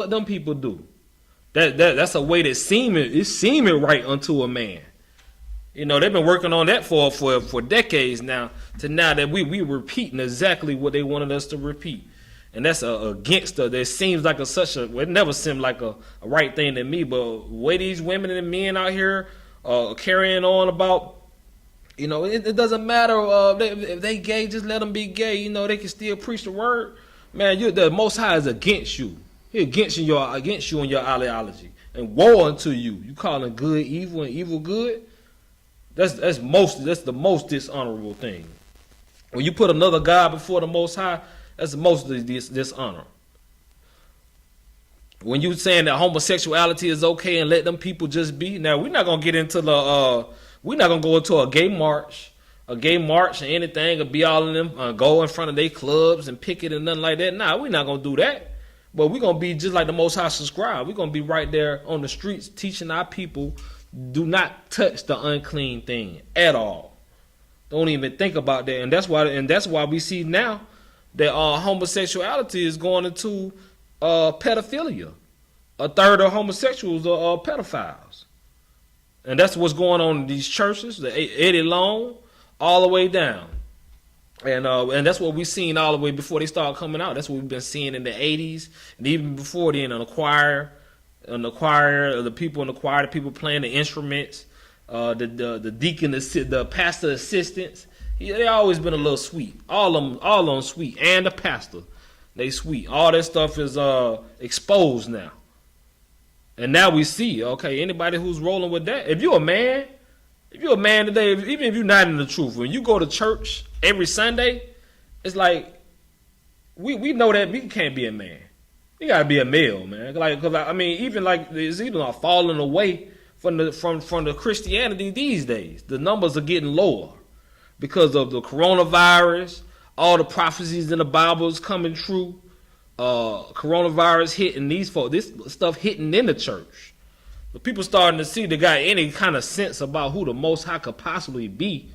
What them people do? That's a way that seeming right unto a man. You know, they've been working on that for decades now. To now that we repeating exactly what they wanted us to repeat, and that's against the. That seems like it never seemed like a right thing to me. But the way these women and men out here carrying on about, you know, it doesn't matter if they gay, just let them be gay. You know, they can still preach the word. Man, the Most High is against you. He against you and your ideology, and woe unto you. You calling good evil and evil good. That's the most dishonorable thing. When you put another God before the Most High, that's the most dishonor. When you saying that homosexuality is okay and let them people just be, now we're not gonna get into we're not gonna go into a gay march or anything, or be all in them, go in front of their clubs and picket and nothing like that. Nah, we're not gonna do that. But we're gonna be just like the Most High subscribe. We're gonna be right there on the streets teaching our people, do not touch the unclean thing at all. Don't even think about that. And that's why we see now that homosexuality is going into pedophilia. A third of homosexuals are pedophiles. And that's what's going on in these churches, the Eddie Long, all the way down. And that's what we've seen all the way before they started coming out. That's what we've been seeing in the 80s. And even before then, the people in the choir, the people playing the instruments, the deacon, the pastor assistants. They always been a little sweet. All of them sweet. And the pastor, they sweet. All that stuff is exposed now. And now we see, okay, anybody who's rolling with that. If you're a man today, even if you're not in the truth, when you go to church every Sunday, it's like we know that we can't be a man. You gotta be a male, man. Like, cause I mean, even like it's even falling away from the Christianity these days. The numbers are getting lower because of the coronavirus. All the prophecies in the Bible is coming true. Coronavirus hitting these folks. This stuff hitting in the church. But people starting to see they got any kind of sense about who the Most High could possibly be.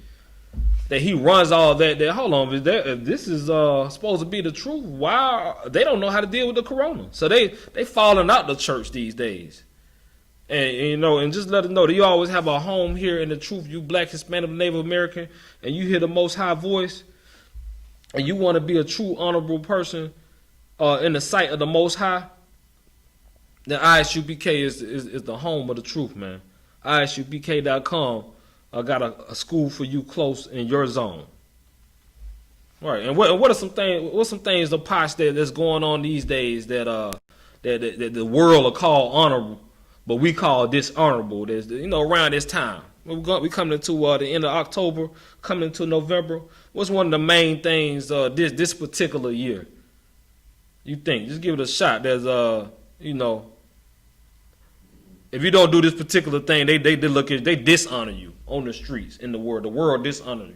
That he runs all that. Hold on, if this is supposed to be the truth, why they don't know how to deal with the corona? So they falling out the church these days. And you know, and just let them know that you always have a home here in the truth. You Black, Hispanic, Native American, and you hear the Most High voice, and you want to be a true honorable person in the sight of the Most High. Then I.S.U.P.K is the home of the truth, man. ISUPK.com. I got a school for you close in your zone. All right, and what are some things? What's some things the posh that's going on these days that the world will call honorable, but we call dishonorable? There's around this time we coming into the end of October, coming into November. What's one of the main things this particular year? You think? Just give it a shot. There's if you don't do this particular thing, they look at they dishonor you on the streets in the world. The world dishonor you.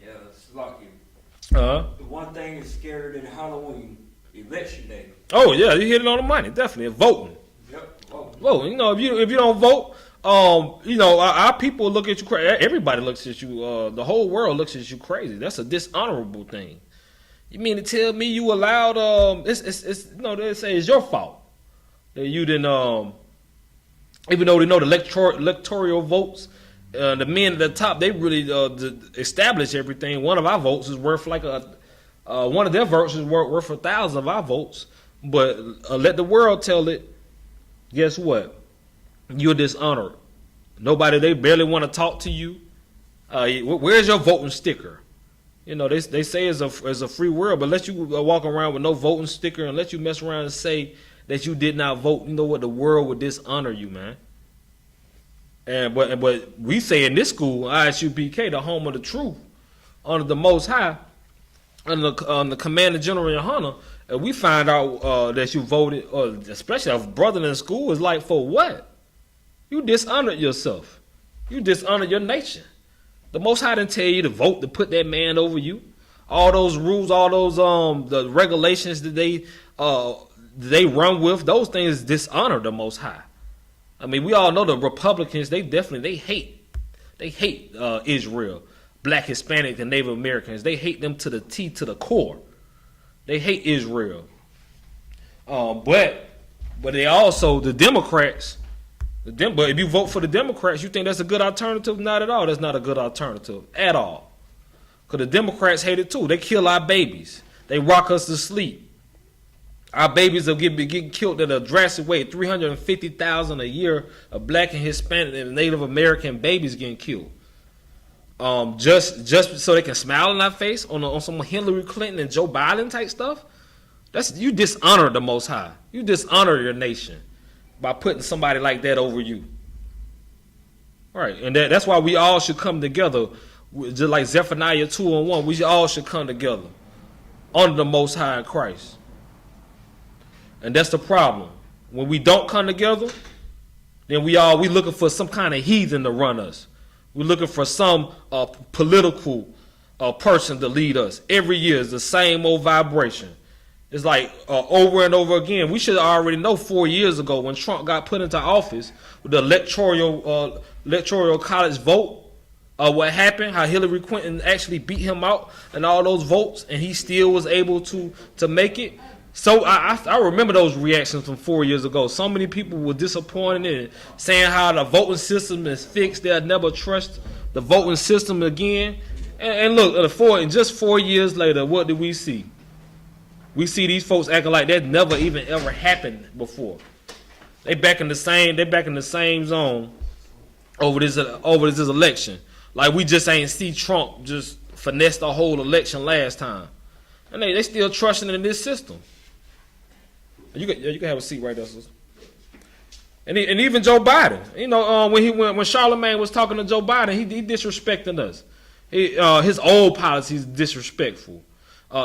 Yeah, it's lucky. The one thing is scarier than Halloween, election day. Oh yeah, you hit it on the money. Definitely voting. Yep, voting. If you don't vote, our people look at you crazy. Everybody looks at you. The whole world looks at you crazy. That's a dishonorable thing. You mean to tell me you allowed? It's they say it's your fault that you didn't. Even though they know the electoral votes, the men at the top, they really establish everything. One of our votes is worth like one of their votes is worth 1,000 of our votes. But let the world tell it. Guess what? You're dishonored. They barely want to talk to you. Where's your voting sticker? They say it's a free world, but let you walk around with no voting sticker and let you mess around and say that you did not vote. You know what? The world would dishonor you, man. But we say in this school, I.S.U.P.K, the home of the truth, under the Most High, under the Commander General Yahanna, and we find out that you voted, especially a brother in school, is like, for what? You dishonored yourself. You dishonored your nation. The Most High didn't tell you to vote to put that man over you. All those rules, all those the regulations that they run with, those things dishonor the Most High. I mean, we all know the Republicans, they hate Israel, Black, Hispanic, and Native Americans. They hate them to the T, to the core. They hate Israel. But they also the Democrats. But if you vote for the Democrats, you think that's a good alternative? Not at all. That's not a good alternative at all. Because the Democrats hate it too. They kill our babies. They rock us to sleep. Our babies are getting killed at a drastic rate. 350,000 a year of black and Hispanic and Native American babies getting killed. Just so they can smile in our face on some Hillary Clinton and Joe Biden type stuff. You dishonor the Most High. You dishonor your nation by putting somebody like that over you. Right, and that's why we all should come together. Just like Zephaniah 2:1, we all should come together under the Most High in Christ. And that's the problem. When we don't come together, then we looking for some kind of heathen to run us. We're looking for some political person to lead us. Every year is the same old vibration. It's like over and over again. We should already know 4 years ago when Trump got put into office with the electoral college vote. What happened? How Hillary Clinton actually beat him out and all those votes, and he still was able to make it. So I remember those reactions from 4 years ago. So many people were disappointed and saying how the voting system is fixed. They'll never trust the voting system again. And look, just 4 years later, what did we see? We see these folks acting like that never even ever happened before. They back in the same zone over this election. Like we just ain't see Trump just finesse the whole election last time. And they still trusting in this system. You can have a seat right there, sister. And even Joe Biden, when Charlemagne was talking to Joe Biden, he disrespecting us. His old policy is disrespectful.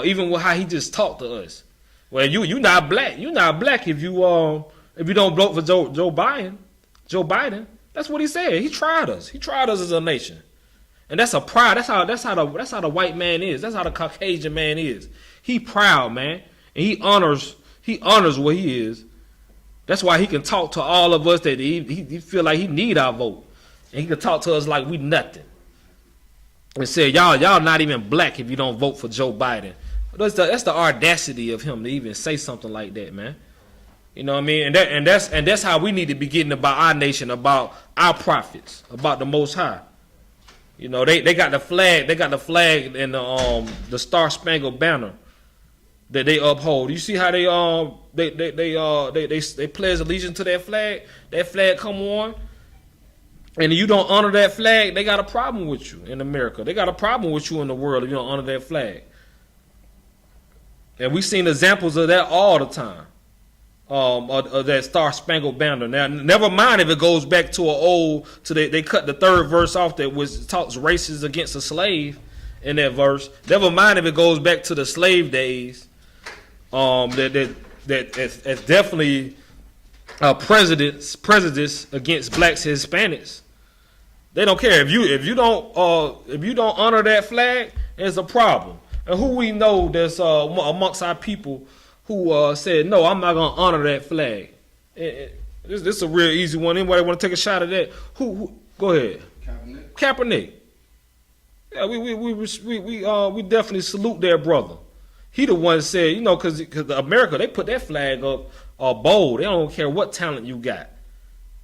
Even with how he just talked to us. Well, you not black. You not black if you don't vote for Joe Biden. Joe Biden. That's what he said. He tried us. He tried us as a nation. And that's a pride. That's how the white man is. That's how the Caucasian man is. He proud, man, and he honors what he is. That's why he can talk to all of us that he feel like he need our vote, and he can talk to us like we nothing. And say y'all not even black if you don't vote for Joe Biden. That's the audacity of him to even say something like that, man. You know what I mean? And that's how we need to be getting about our nation, about our prophets, about the Most High. You know, they got the flag. They got the flag and the Star Spangled Banner that they uphold. You see how they pledge allegiance to that flag? That flag come on, and you don't honor that flag, they got a problem with you in America. They got a problem with you in the world if you don't honor that flag. And we've seen examples of that all the time. Of that Star Spangled Banner. Now, never mind if it goes back to they cut the third verse off that talks racist against a slave in that verse. Never mind if it goes back to the slave days. That's definitely prejudice against blacks and Hispanics. They don't care if you don't honor that flag. It's a problem. And who we know that's amongst our people who said, no, I'm not going to honor that flag. This is a real easy one. Anybody want to take a shot at that? Who? Go ahead. Kaepernick. Yeah, we definitely salute their brother. He the one said, because America, they put that flag up bold. They don't care what talent you got.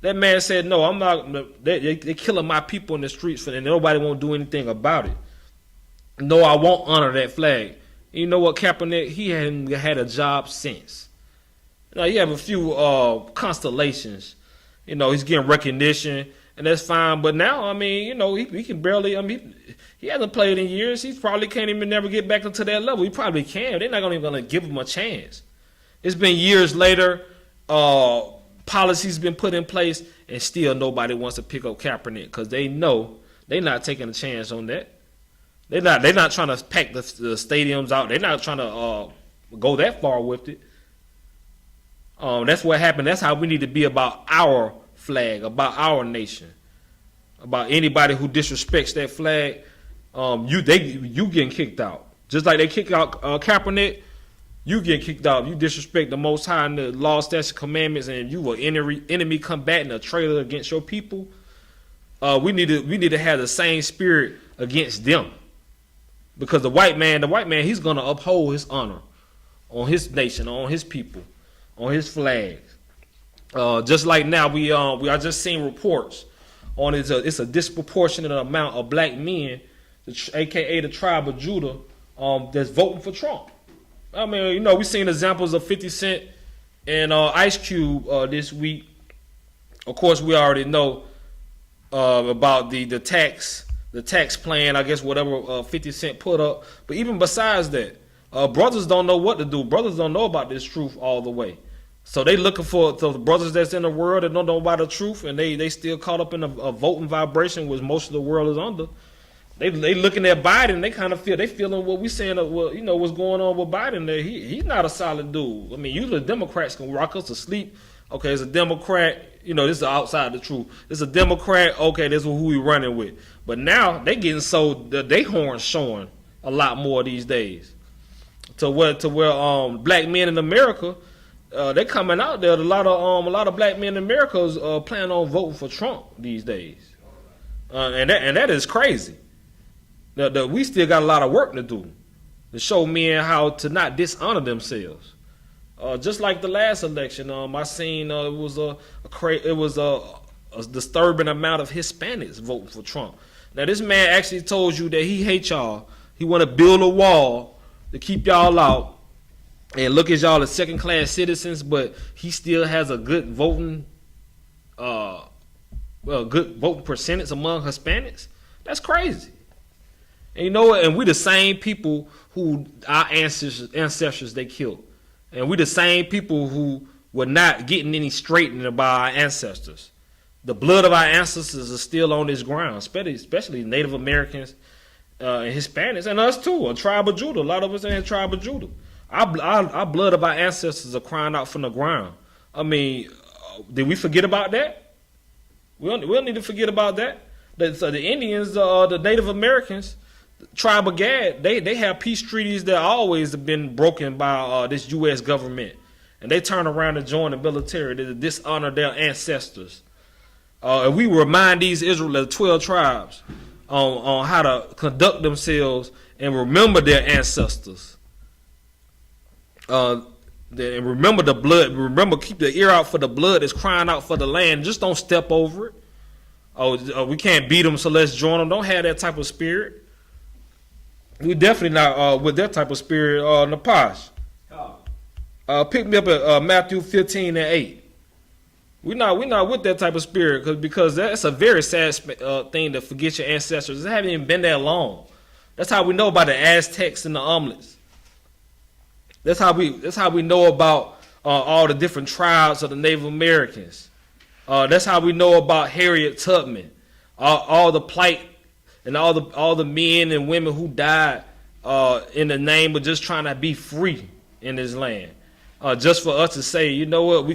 That man said, no, I'm not. They killing my people in the streets, and nobody won't do anything about it. No, I won't honor that flag. You know what, Kaepernick? He hadn't had a job since. He have a few constellations. He's getting recognition, and that's fine. But now, he can barely. He hasn't played in years. He probably can't even never get back into that level. He probably can. They're not even going to give him a chance. It's been years later. Policies been put in place, and still nobody wants to pick up Kaepernick because they know they're not taking a chance on that. They're not trying to pack the stadiums out. They're not trying to go that far with it. That's what happened. That's how we need to be about our flag, about our nation, about anybody who disrespects that flag. You getting kicked out. Just like they kick out Kaepernick, you get kicked out. You disrespect the Most High and the law, statutes, commandments, and you were enemy combating a traitor against your people. We need to have the same spirit against them. Because the white man, he's going to uphold his honor on his nation, on his people. on his flags. Just like now, we are just seeing reports on it's a disproportionate amount of black men, aka the tribe of Judah, that's voting for Trump. I mean, we seen examples of 50 Cent and Ice-Cube this week. Of course, we already know about the tax plan, I guess, whatever 50 Cent put up. But even besides that, brothers don't know what to do. Brothers don't know about this truth all the way. So they looking for the brothers that's in the world that don't know about the truth, and they still caught up in a voting vibration, which most of the world is under. They looking at Biden. They kind of feeling what we saying. What's going on with Biden. There, he's not a solid dude. I mean, usually Democrats can rock us to sleep. Okay, it's a Democrat. This is outside the truth. It's a Democrat. Okay, this is who we running with. But now they getting they horns showing a lot more these days. To where black men in America. They coming out there. A lot of black men in America is planning on voting for Trump these days, and that is crazy. We still got a lot of work to do to show men how to not dishonor themselves. Just like the last election, I seen it was a disturbing amount of Hispanics voting for Trump. Now this man actually told you that he hates y'all. He want to build a wall to keep y'all out. And look at y'all as second-class citizens, but he still has a good voting, percentage among Hispanics. That's crazy. And you know what? And we the same people who our ancestors they killed, and we the same people who were not getting any straightening by our ancestors. The blood of our ancestors is still on this ground, especially Native Americans and Hispanics, and us too. A tribe of Judah. A lot of us in the tribe of Judah. Our blood of our ancestors are crying out from the ground. I mean, did we forget about that? We don't need to forget about that. The Indians, the Native Americans, the tribe of Gad, they have peace treaties that always have been broken by this U.S. government. And they turn around and join the military to dishonor their ancestors. And we remind these Israelites, 12 tribes, on how to conduct themselves and remember their ancestors. And remember the blood. Remember, keep the ear out for the blood that's crying out for the land. Just don't step over it. We can't beat them, so let's join them. Don't have that type of spirit. We definitely not with that type of spirit. Napash, pick me up at Matthew 15:8. We're not with that type of spirit because that's a very sad thing to forget your ancestors. It haven't even been that long. That's how we know about the Aztecs and the omelets. That's how we know about all the different tribes of the Native Americans. That's how we know about Harriet Tubman, all the plight and all the men and women who died in the name of just trying to be free in this land. Just for us to say, you know what, we're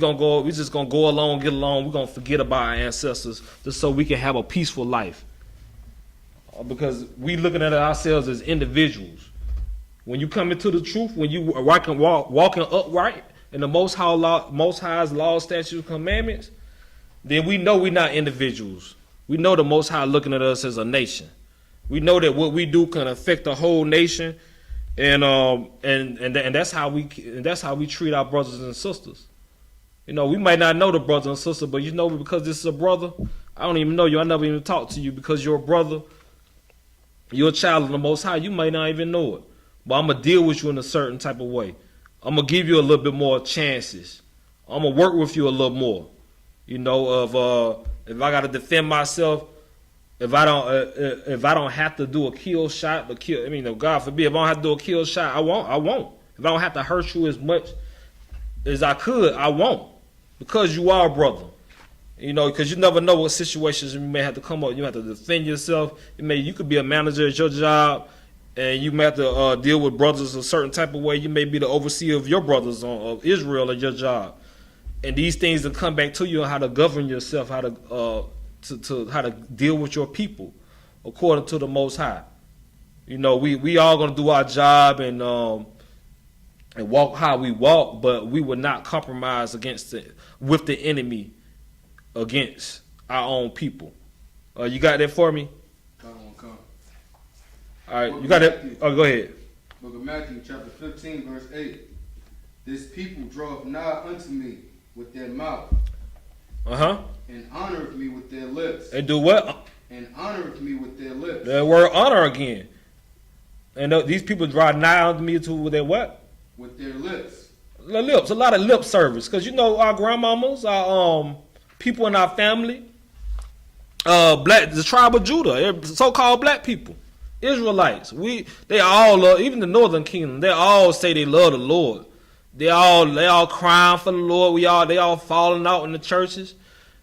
just gonna go along, get along. We're gonna forget about our ancestors just so we can have a peaceful life. Because we looking at ourselves as individuals. When you come into the truth, when you are walking upright in the Most High's laws, statutes, commandments, then we know we're not individuals. We know the Most High looking at us as a nation. We know that what we do can affect the whole nation, and that's how we treat our brothers and sisters. We might not know the brother and sister, but because this is a brother, I don't even know you. I never even talked to you because you're a brother. You're a child of the Most High. You might not even know it. But I'm going to deal with you in a certain type of way. I'm going to give you a little bit more chances. I'm going to work with you a little more. If I got to defend myself, if I don't have to do a kill shot, God forbid, if I don't have to do a kill shot, I won't. If I don't have to hurt you as much as I could, I won't. Because you are a brother. Because you never know what situations you may have to come up. You have to defend yourself. You could be a manager at your job, and you may have to deal with brothers a certain type of way. You may be the overseer of your brothers of Israel at your job, and these things will come back to you on how to govern yourself, how to deal with your people according to the Most High. We all gonna do our job and walk how we walk, but we will not compromise with the enemy against our own people. You got that for me? All right, you got it. Oh, go ahead. Book of Matthew, chapter 15, verse 8. This people draweth nigh unto me with their mouth, and honoreth me with their lips. They do what? And honoreth me with their lips. That word honor again. And these people draw nigh unto me with their what? With their lips. The lips. A lot of lip service. Because you know our grandmamas, our people in our family, the tribe of Judah, so-called black people, Israelites. They all love, even the northern kingdom, they all say they love the Lord. They all crying for the Lord. They all falling out in the churches.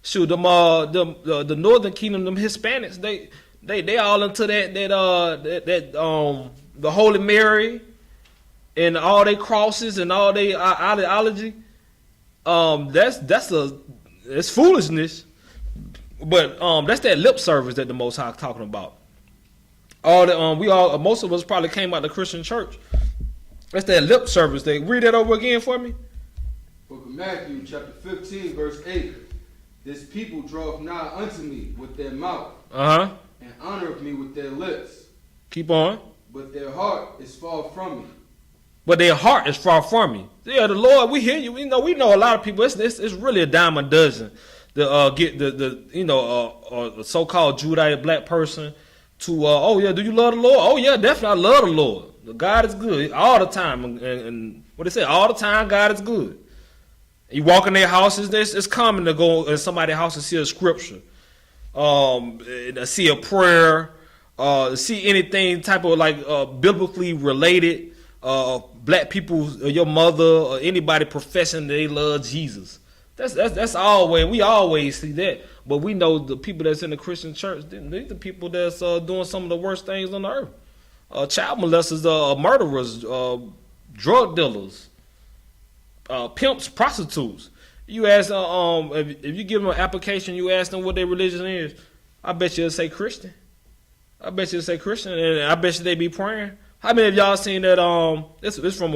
Shoot, the northern kingdom, them Hispanics, they all into the Holy Mary and all their crosses and all their ideology. It's foolishness. But that's that lip service that the Most High talking about. Most of us probably came out of the Christian church. That's that lip service. They read that over again for me. Book of Matthew, chapter 15, verse 8. This people draweth nigh unto me with their mouth, and honoreth me with their lips. Keep on. But their heart is far from me. But their heart is far from me. Yeah, the Lord, we hear you. We know a lot of people. It's really a dime a dozen to get the so-called Judite black person to do you love the Lord? Oh yeah, definitely I love the Lord. God is good all the time, and what they say, all the time God is good. You walk in their houses, it's common to go in somebody's house and see a scripture, see a prayer, see anything type of like biblically related. Black people, your mother, or anybody professing they love Jesus. That's always, we always see that. But we know the people that's in the Christian church, they're the people that's doing some of the worst things on the earth. Child molesters, murderers, drug dealers, pimps, prostitutes. You ask if you give them an application, you ask them what their religion is, I bet you'll say Christian. And I bet you they be praying. How many of y'all seen that? It's from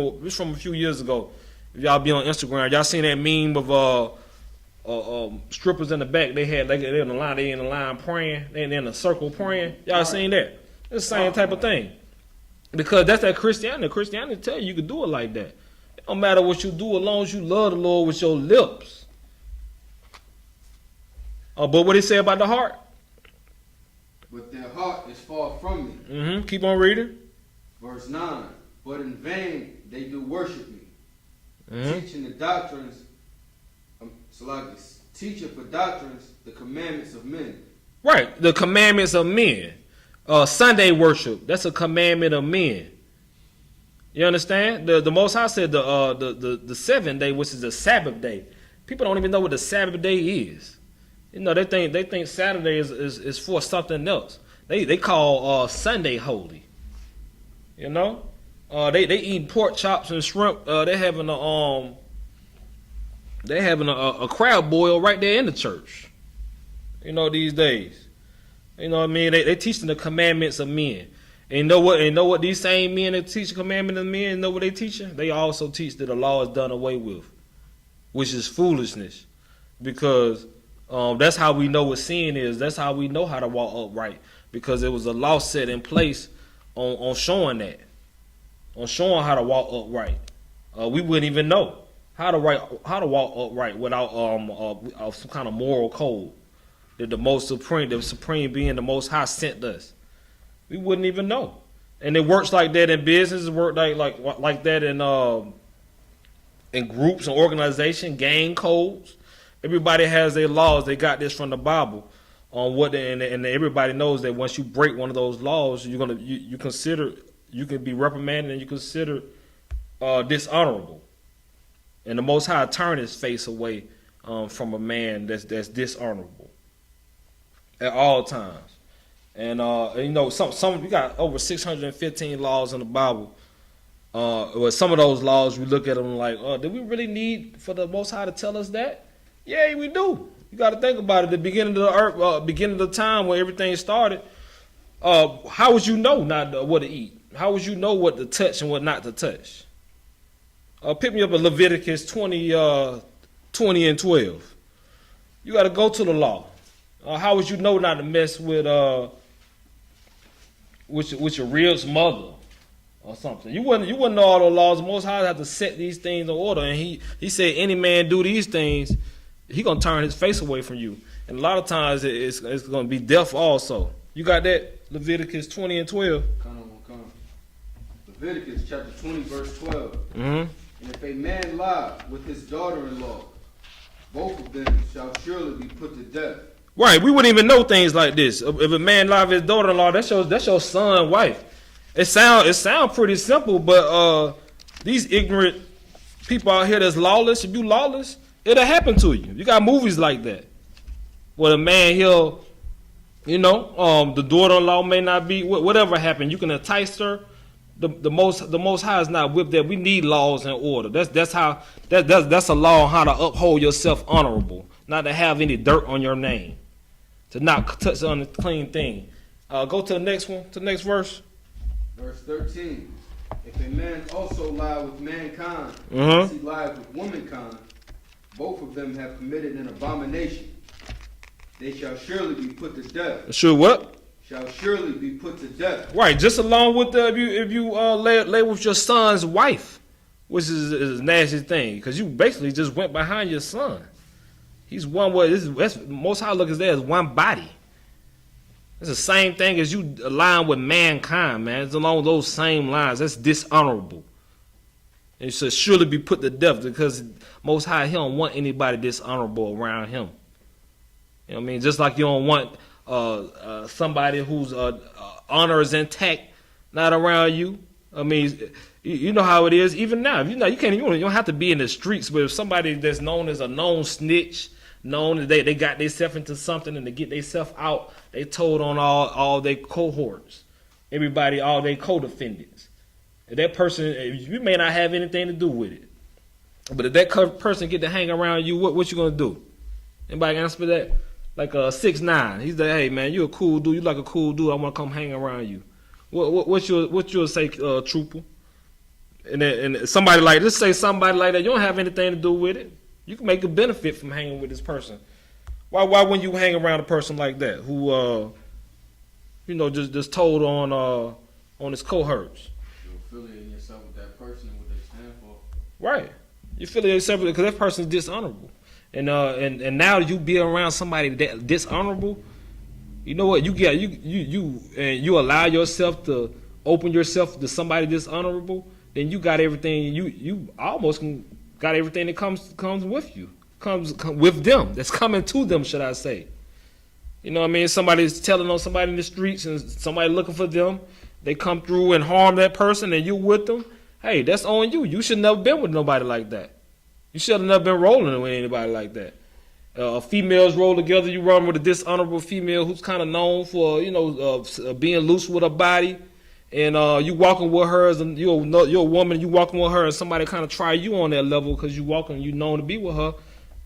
a few years ago. If y'all be on Instagram, y'all seen that meme of strippers in the back? They're in the line praying. They in a circle praying. Y'all seen that? It's the same type of thing. Because that's that Christianity. Christianity tell you can do it like that. It don't matter what you do as long as you love the Lord with your lips. But what he say about the heart? But their heart is far from me. Keep on reading. Verse 9. But in vain they do worship me. Teaching the doctrines, teaching for doctrines the commandments of men. Right, the commandments of men. Sunday worship, that's a commandment of men. You understand? The Most High said the 7th day, which is the Sabbath day. People don't even know what the Sabbath day is. You know, they think Saturday is for something else. They call Sunday holy. You know? They eating pork chops and shrimp. They having a crab boil right there in the church. You know, these days. You know what I mean? They teaching the commandments of men. And you know what these same men that teach the commandments of men, you know what they teaching? They also teach that the law is done away with, which is foolishness. Because that's how we know what sin is. That's how we know how to walk upright. Because there was a law set in place on showing that. On showing how to walk upright. We wouldn't even know how to walk upright without some kind of moral code that the supreme being, the Most High, sent us. We wouldn't even know. And it works like that in business. It works like that in groups and organizations, gang codes. Everybody has their laws. They got this from the Bible on what, and everybody knows that once you break one of those laws, you can be reprimanded and you consider dishonorable. And the Most High turn his face away from a man that's dishonorable at all times. And you know, some we got over 615 laws in the Bible. Some of those laws we look at them like, do we really need for the Most High to tell us that? Yeah, we do. You got to think about it. The beginning of the earth, beginning of the time where everything started. How would you know not what to eat? How would you know what to touch and what not to touch? Pick me up at Leviticus 20 and 12. You got to go to the law. How would you know not to mess with your rib's mother? or something. You wouldn't know all the laws. The Most High have to set these things in order. And he said, any man do these things, he gonna turn his face away from you. And a lot of times it's gonna be death also. You got that? Leviticus 20 and 12. Come. Leviticus chapter 20, verse 12. Mm-hmm. And if a man lie with his daughter-in-law, both of them shall surely be put to death. Right, we wouldn't even know things like this. If a man lie with his daughter-in-law, that's your son, wife. It sound pretty simple, but these ignorant people out here that's lawless, if you lawless, it'll happen to you. You got movies like that, where the man the daughter-in-law may not be whatever happened. You can entice her. The most high is not with that. We need laws and order. That's a law on how to uphold yourself honorable, not to have any dirt on your name, to not touch on the clean thing. Go to the next one, to the next verse. Verse 13. If a man also lie with mankind, Mm-hmm. as he lies with womankind, both of them have committed an abomination. They shall surely be put to death. Sure what? Shall surely be put to death. Right, just along with if you lay with your son's wife, which is a nasty thing, because you basically just went behind your son. He's one way. That's Most High look at that as one body. It's the same thing as you align with mankind, man. It's along those same lines. That's dishonorable. And it should surely be put to death, because Most High, he don't want anybody dishonorable around him. You know what I mean? Just like you don't want somebody whose honor is intact not around you. I mean, you know how it is. Even now, you don't have to be in the streets, but if somebody that's known as a known snitch, known that they got themselves into something and to get themselves out, they told on all their cohorts, everybody, all their co-defendants. And that person, you may not have anything to do with it, but if that person get to hang around you, what you gonna do? Anybody can answer that? Like 6ix9ine, he's like, hey man, you a cool dude. You like a cool dude. I want to come hang around you. What you'll say, trooper? And somebody like, just say somebody like that. You don't have anything to do with it. You can make a benefit from hanging with this person. Why wouldn't you hang around a person like that who just told on his cohorts? You affiliate yourself with that person and what they stand for. Right. You affiliate yourself because that person is dishonorable. And now you be around somebody that dishonorable, you know what? You allow yourself to open yourself to somebody dishonorable, then you got everything. You almost got everything that comes with you, comes with them. That's coming to them, should I say? You know what I mean? Somebody's telling on somebody in the streets, and somebody looking for them. They come through and harm that person, and you with them. Hey, that's on you. You should never been with nobody like that. You should have never been rolling with anybody like that. Females roll together. You run with a dishonorable female who's kind of known for, being loose with her body, and you walking with her as you're a woman. You walking with her, and somebody kind of try you on that level because you walking, you known to be with her.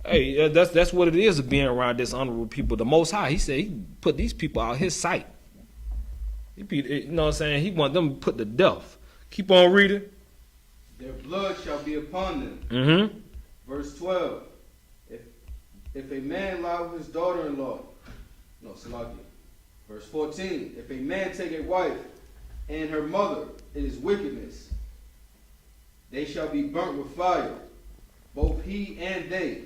Hey, that's what it is of being around dishonorable people. The Most High, he said, he put these people out his sight. You know what I'm saying? He want them put to death. Keep on reading. Their blood shall be upon them. Mm-hmm. Verse 12. If a man lie with his daughter-in-law, Verse 14. If a man take a wife and her mother, it is wickedness. They shall be burnt with fire, both he and they.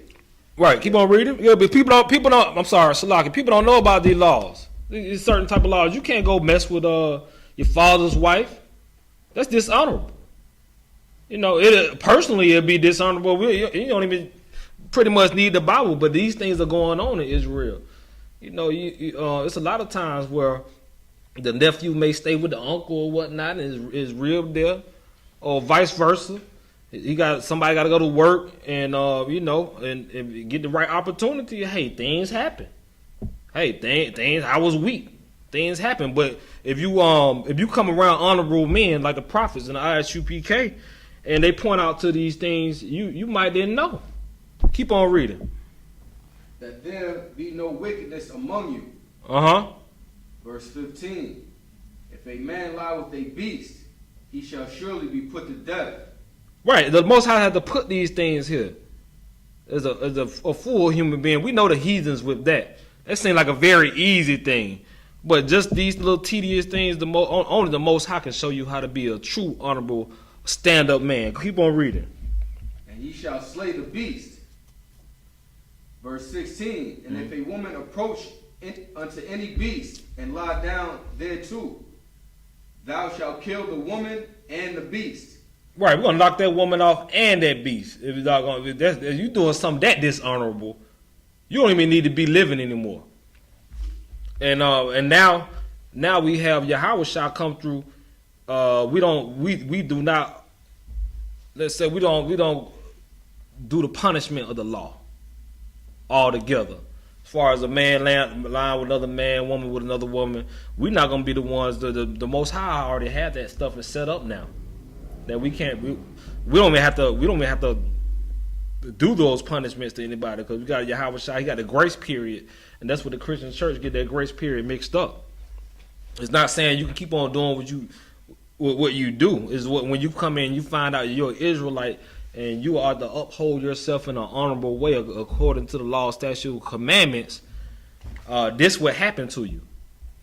Right. Keep on reading. Yeah, but people don't. I'm sorry, Salaki. People don't know about these laws. These certain type of laws. You can't go mess with your father's wife. That's dishonorable. Personally, it'd be dishonorable. You don't even pretty much need the Bible, but these things are going on in Israel. It's a lot of times where the nephew may stay with the uncle or whatnot, and is real there, or vice versa. Somebody got to go to work, and and get the right opportunity. Hey, things happen. Hey, things. I was weak. Things happen. But if you come around honorable men like the prophets and the I.S.U.P.K, and they point out to these things, you might didn't know. Keep on reading. That there be no wickedness among you. Verse 15. If a man lie with a beast, he shall surely be put to death. Right. The Most High had to put these things here. As a full human being. We know the heathens with that. That seems like a very easy thing. But just these little tedious things, only the Most High can show you how to be a true, honorable, stand-up man. Keep on reading. And ye shall slay the beast. Verse 16. And if a woman approach unto any beast and lie down thereto, thou shalt kill the woman and the beast. Right, we're gonna knock that woman off and that beast. If you doing something that dishonorable, you don't even need to be living anymore. And now we have Yahushua come through. We do not. Let's say we don't do the punishment of the law altogether. As far as a man lying with another man, woman with another woman, we're not gonna be the ones. The Most High already had that stuff and set up now. That we can't. We don't even have to do those punishments to anybody, because we got Yahushua. He got the grace period, and that's what the Christian church get that grace period mixed up. It's not saying you can keep on doing what you do. Is when you come in, you find out you're an Israelite, and you are to uphold yourself in an honorable way according to the law, statute, commandments. This will happen to you.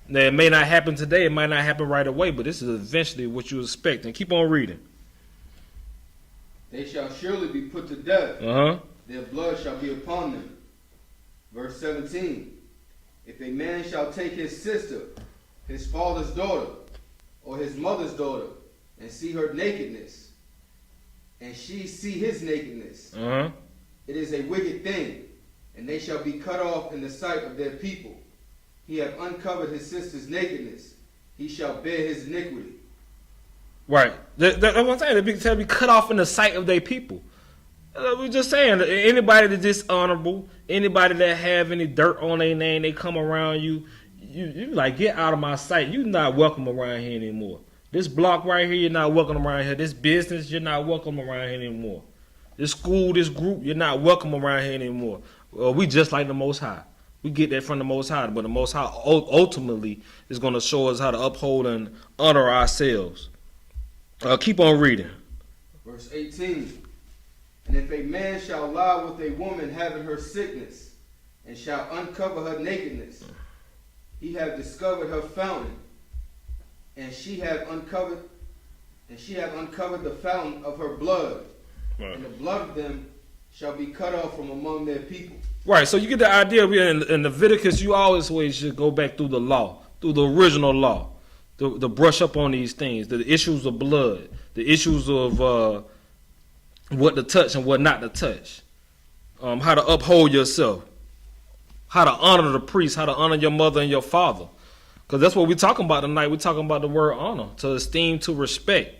Now, it may not happen today. It might not happen right away, but this is eventually what you expect. And keep on reading. They shall surely be put to death. Their blood shall be upon them. Verse 17. If a man shall take his sister, his father's daughter, or his mother's daughter, and see her nakedness, and she see his nakedness, it is a wicked thing, and they shall be cut off in the sight of their people. He hath uncovered his sister's nakedness. He shall bear his iniquity. Right. That's what I'm saying. They be cut off in the sight of their people. We're just saying, anybody that's dishonorable, anybody that have any dirt on their name, they come around you, you like, get out of my sight. You're not welcome around here anymore. This block right here, you're not welcome around here. This business, you're not welcome around here anymore. This school, this group, you're not welcome around here anymore. We just like the Most High. We get that from the Most High, but the Most High ultimately is going to show us how to uphold and honor ourselves. Keep on reading. Verse 18. And if a man shall lie with a woman having her sickness, and shall uncover her nakedness, he have discovered her fountain, and she have uncovered the fountain of her blood, right. And the blood of them shall be cut off from among their people. Right, so you get the idea. In Leviticus, you always should go back through the law, through the original law, to brush up on these things, the issues of blood, the issues of what to touch and what not to touch, how to uphold yourself, how to honor the priest, how to honor your mother and your father. Because that's what we're talking about tonight. We're talking about the word honor, to esteem, to respect.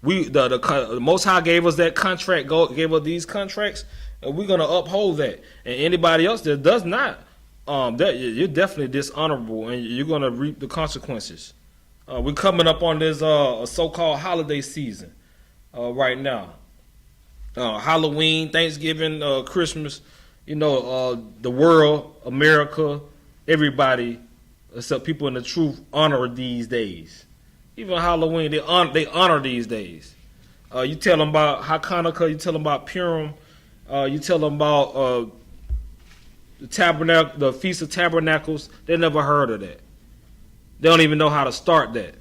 The Most High gave us that contract, gave us these contracts, and we're going to uphold that. And anybody else that does not, you're definitely dishonorable, and you're going to reap the consequences. We're coming up on this so-called holiday season right now. Halloween, Thanksgiving, Christmas, the world, America, everybody, except people in the truth, honor these days. Even Halloween, they honor these days. You tell them about Hanukkah, you tell them about Purim, you tell them about the Feast of Tabernacles. They never heard of that. They don't even know how to start that.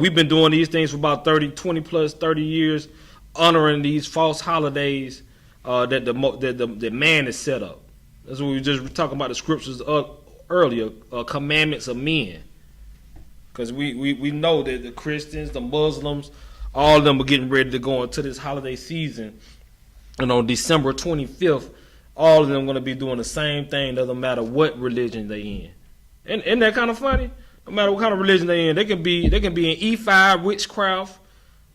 We've been doing these things for about 30 years, honoring these false holidays that the man has set up. That's what we just talking about the scriptures earlier, commandments of men. Because we know that the Christians, the Muslims, all of them are getting ready to go into this holiday season. And on December 25th, all of them are going to be doing the same thing, doesn't matter what religion they in. And isn't that kind of funny? No matter what kind of religion they in, they can be in E5 witchcraft,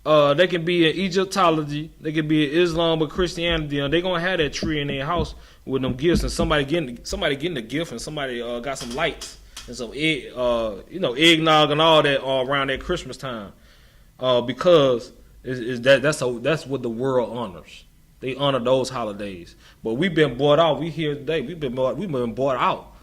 they can be in Egyptology, they can be in Islam or Christianity. They're gonna have that tree in their house with them gifts, and somebody getting the gift, and somebody got some lights and some eggnog and all that around that Christmas time, because that's what the world honors. They honor those holidays, but we've been bought out. We here today. We've been bought out.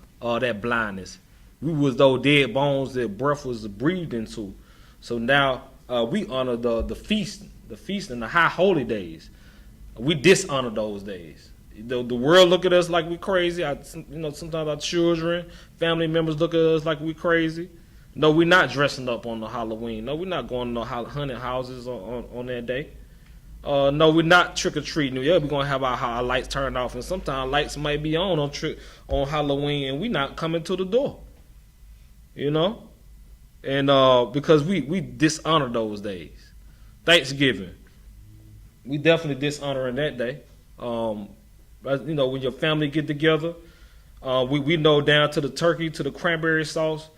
That blindness. We was those dead bones that breath was breathed into. So now we honor the feast and the high holy days. We dishonor those days. The world look at us like we crazy. Sometimes our children, family members look at us like we crazy. No, we're not dressing up on the Halloween. No, we're not going to no haunted houses on that day. No, we're not trick or treating. Yeah, we're gonna have our lights turned off, and sometimes lights might be on Halloween, and we're not coming to the door. And because we dishonor those days. Thanksgiving, we definitely dishonoring that day. When your family get together, we know down to the turkey, to the cranberry sauce.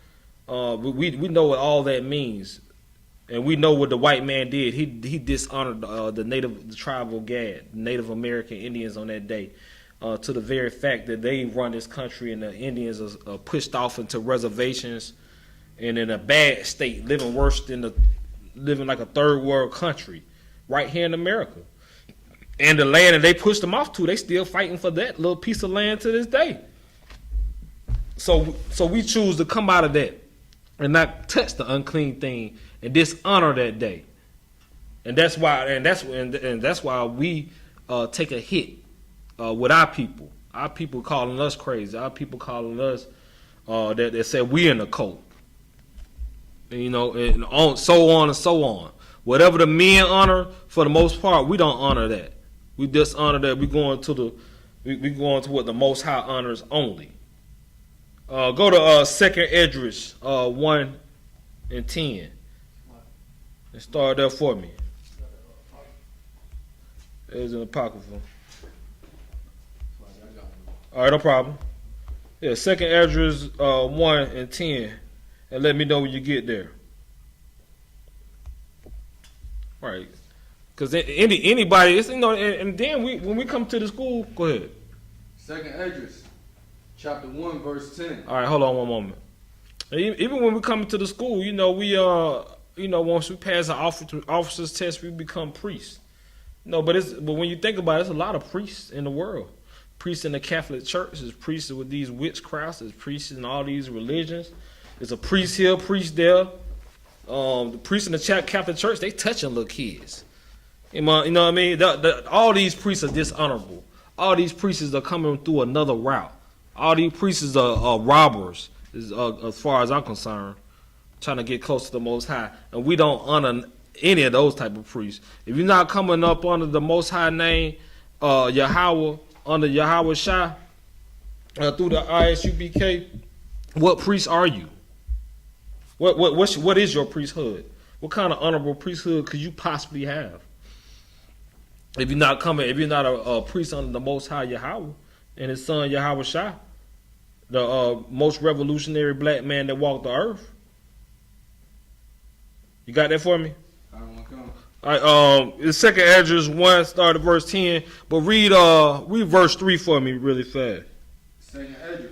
We know what all that means, and we know what the white man did. He dishonored the tribe of Gad, Native American Indians on that day, to the very fact that they run this country, and the Indians are pushed off into reservations and in a bad state, living like a third world country, right here in America. And the land that they pushed them off to, they still fighting for that little piece of land to this day. So we choose to come out of that and not touch the unclean thing and dishonor that day. And that's why we take a hit with our people. Our people calling us crazy. Our people calling us that say we in a cult. And so on and so on. Whatever the men honor, for the most part, we don't honor that. We dishonor that. We going to what the Most High honors only. Go to 2 Esdras 1 and 10. And start there for me. There's an apocryphal. All right, no problem. Yeah, 2 Esdras 1 and 10. And let me know when you get there. Right. Because anybody, and then when we come to the school, go ahead. 2 Esdras, chapter 1, verse 10. All right, hold on one moment. Even when we come to the school, once we pass the officer's test, we become priests. But when you think about it, there's a lot of priests in the world. Priests in the Catholic Church, there's priests with these witchcrafts, there's priests in all these religions. There's a priest here, priest there. The priests in the Catholic Church, they touching little kids. You know what I mean? All these priests are dishonorable. All these priests are coming through another route. All these priests are robbers, as far as I'm concerned, trying to get close to the Most High. And we don't honor any of those type of priests. If you're not coming up under the Most High name, Yahweh, under Yahweh Shah, through the I.S.U.P.K, what priest are you? What is your priesthood? What kind of honorable priesthood could you possibly have? If you're not a priest under the Most High Yahweh and His Son Yahweh Shah, the most revolutionary black man that walked the earth. You got that for me? I don't want to come. All right. It's 2 Esdras 1, start at verse 10, but read verse 3 for me really fast. 2 Esdras,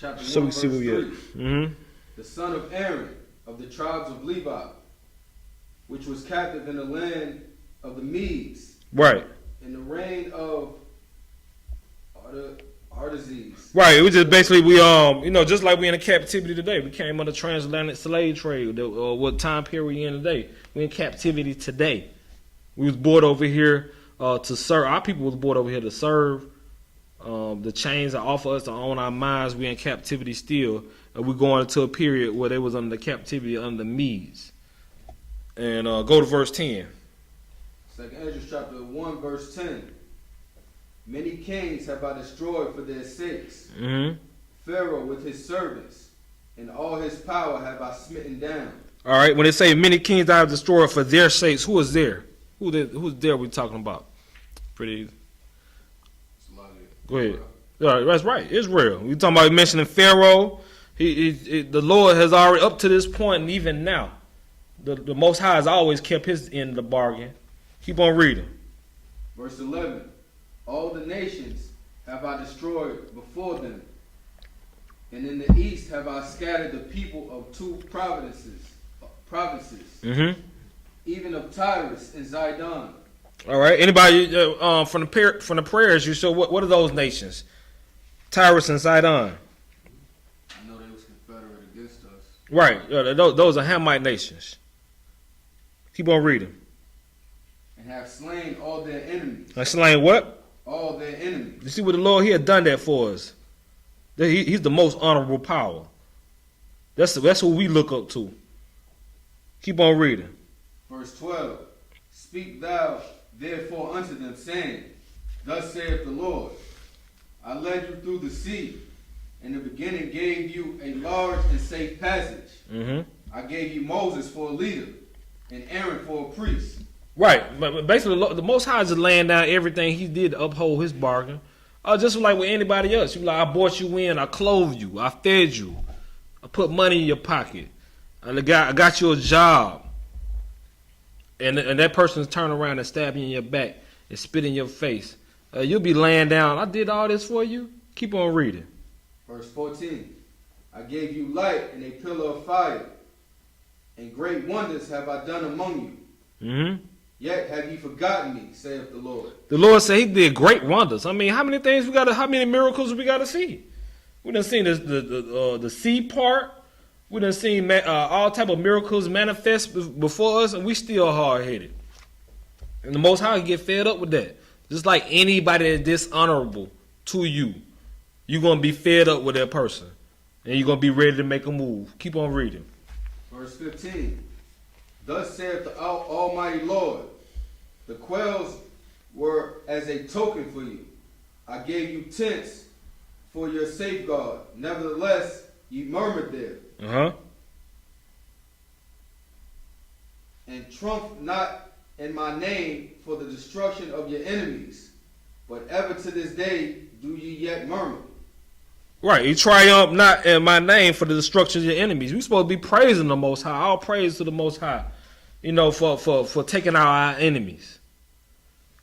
chapter 1, so we verse see what we 3. get. Mm-hmm. The son of Aaron of the tribes of Levi, which was captive in the land of the Medes, right, in the reign of Artaxerxes. Right, it was just basically just like we in a captivity today. We came under transatlantic slave trade. What time period we in today? We in captivity today. We was brought over here to serve. Our people was brought over here to serve. The chains are off of us to own our minds. We in captivity still. And we're going into a period where they was under the captivity under the Medes. And go to verse 10. 2 Esdras chapter 1, verse 10. Many kings have I destroyed for their sakes. Mm-hmm. Pharaoh with his servants, and all his power have I smitten down. All right, when they say many kings I have destroyed for their sakes, who is there? Who's there we talking about? Pretty easy. Go ahead. All right, that's right. Israel. We talking about mentioning Pharaoh. The Lord has already, up to this point, and even now, the Most High has always kept His end of the bargain. Keep on reading. Verse 11. All the nations have I destroyed before them, and in the east have I scattered the people of two provinces, Mm-hmm. even of Tyrus and Zidon. All right. Anybody from the prayers you show what are those nations? Tyrus and Zidon. I know they was confederate against us. Right. Those are Hamite nations. Keep on reading. And have slain all their enemies. Slain what? all their enemies. You see what the Lord, he had done that for us. He's the most honorable power. That's who we look up to. Keep on reading. Verse 12. Speak thou therefore unto them, saying, Thus saith the Lord, I led you through the sea, in the beginning gave you a large and safe passage. I gave you Moses for a leader, and Aaron for a priest. Right, but basically the Most High is just laying down everything he did to uphold his bargain. Just like with anybody else. You like, I brought you in, I clothed you, I fed you, I put money in your pocket, I got you a job. And that person's turn around and stab you in your back and spit in your face. You'll be laying down, I did all this for you? Keep on reading. Verse 14. I gave you light and a pillar of fire, and great wonders have I done among you. Yet have you forgotten me, saith the Lord. The Lord said he did great wonders. I mean, how many miracles we got to see? We done seen the sea part. We done seen all type of miracles manifest before us, and we still hard-headed. And the Most High get fed up with that. Just like anybody that's dishonorable to you, you're going to be fed up with that person. And you're going to be ready to make a move. Keep on reading. Verse 15. Thus saith the Almighty Lord, the quails were as a token for you. I gave you tents for your safeguard. Nevertheless, ye murmured there. And trumped not in my name for the destruction of your enemies. But ever to this day do ye yet murmur. Right, he triumphed not in my name for the destruction of your enemies. We supposed to be praising the Most High. All praise to the Most High, for taking out our enemies.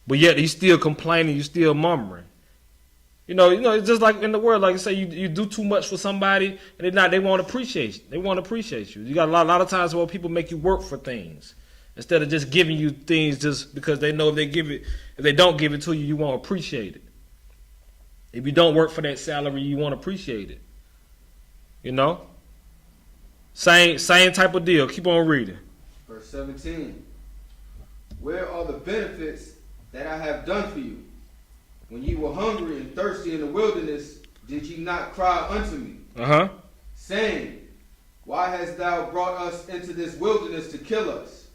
But yet he's still complaining, you still murmuring. It's just like in the world, like you say, you do too much for somebody, and they won't appreciate you. They won't appreciate you. You got a lot of times where people make you work for things instead of just giving you things just because they know if they don't give it to you, you won't appreciate it. If you don't work for that salary, you won't appreciate it. Same type of deal. Keep on reading. Verse 17. Where are the benefits that I have done for you? When ye were hungry and thirsty in the wilderness, did ye not cry unto me? Saying, Why hast thou brought us into this wilderness to kill us?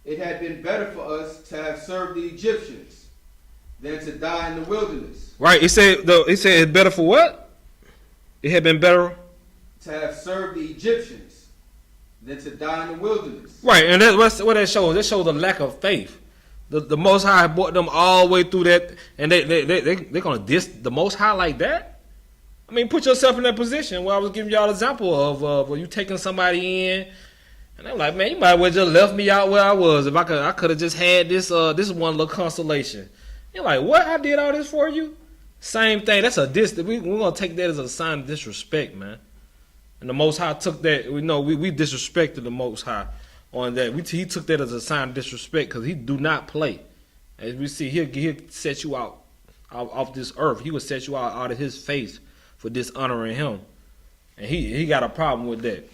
It had been better for us to have served the Egyptians than to die in the wilderness. Right. He said it's better for what? It had been better to have served the Egyptians than to die in the wilderness. Right, and that's what that shows. That shows a lack of faith. The Most High brought them all the way through that, and they're gonna diss the Most High like that. I mean, put yourself in that position where I was giving y'all an example of where you taking somebody in, and I'm like, man, you might well just left me out where I was. If I could have just had this one little consolation. You're like, what? I did all this for you? Same thing. That's a diss. We're gonna take that as a sign of disrespect, man. And the Most High took that. We disrespected the Most High on that. He took that as a sign of disrespect because he do not play. As we see, he'll set you out off this earth. He will set you out of his face for dishonoring him. And he got a problem with that.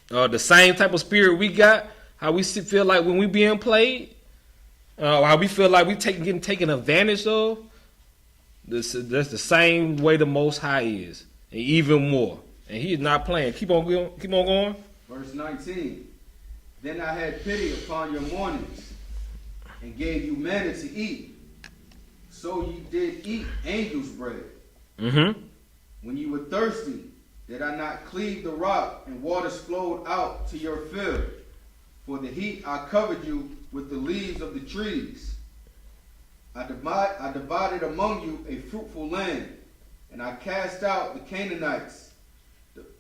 The same type of spirit we got, how we feel like when we being played, how we feel like we getting taken advantage of, that's the same way the Most High is, and even more. And he is not playing. Keep on going. Verse 19. Then I had pity upon your mournings, and gave you manna to eat. So ye did eat angels' bread. When you were thirsty, did I not cleave the rock, and waters flowed out to your fill? For the heat I covered you with the leaves of the trees. I divided among you a fruitful land, and I cast out the Canaanites,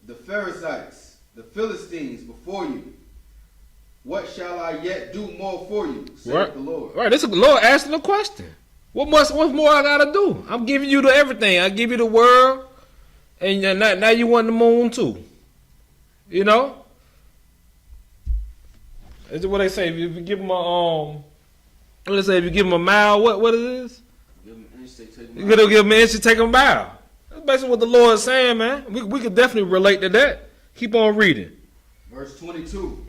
the Perizzites, the Philistines before you. What shall I yet do more for you, saith the Lord? Right, this is the Lord asking the question. What more I gotta do? I'm giving you everything. I give you the world, and now you want the moon too. Is it what they say? If you give them if you give them a mile, what it is? Give them an inch, they take them you gotta give them an inch, take them a mile. That's basically what the Lord is saying, man. We could definitely relate to that. Keep on reading. Verse 22.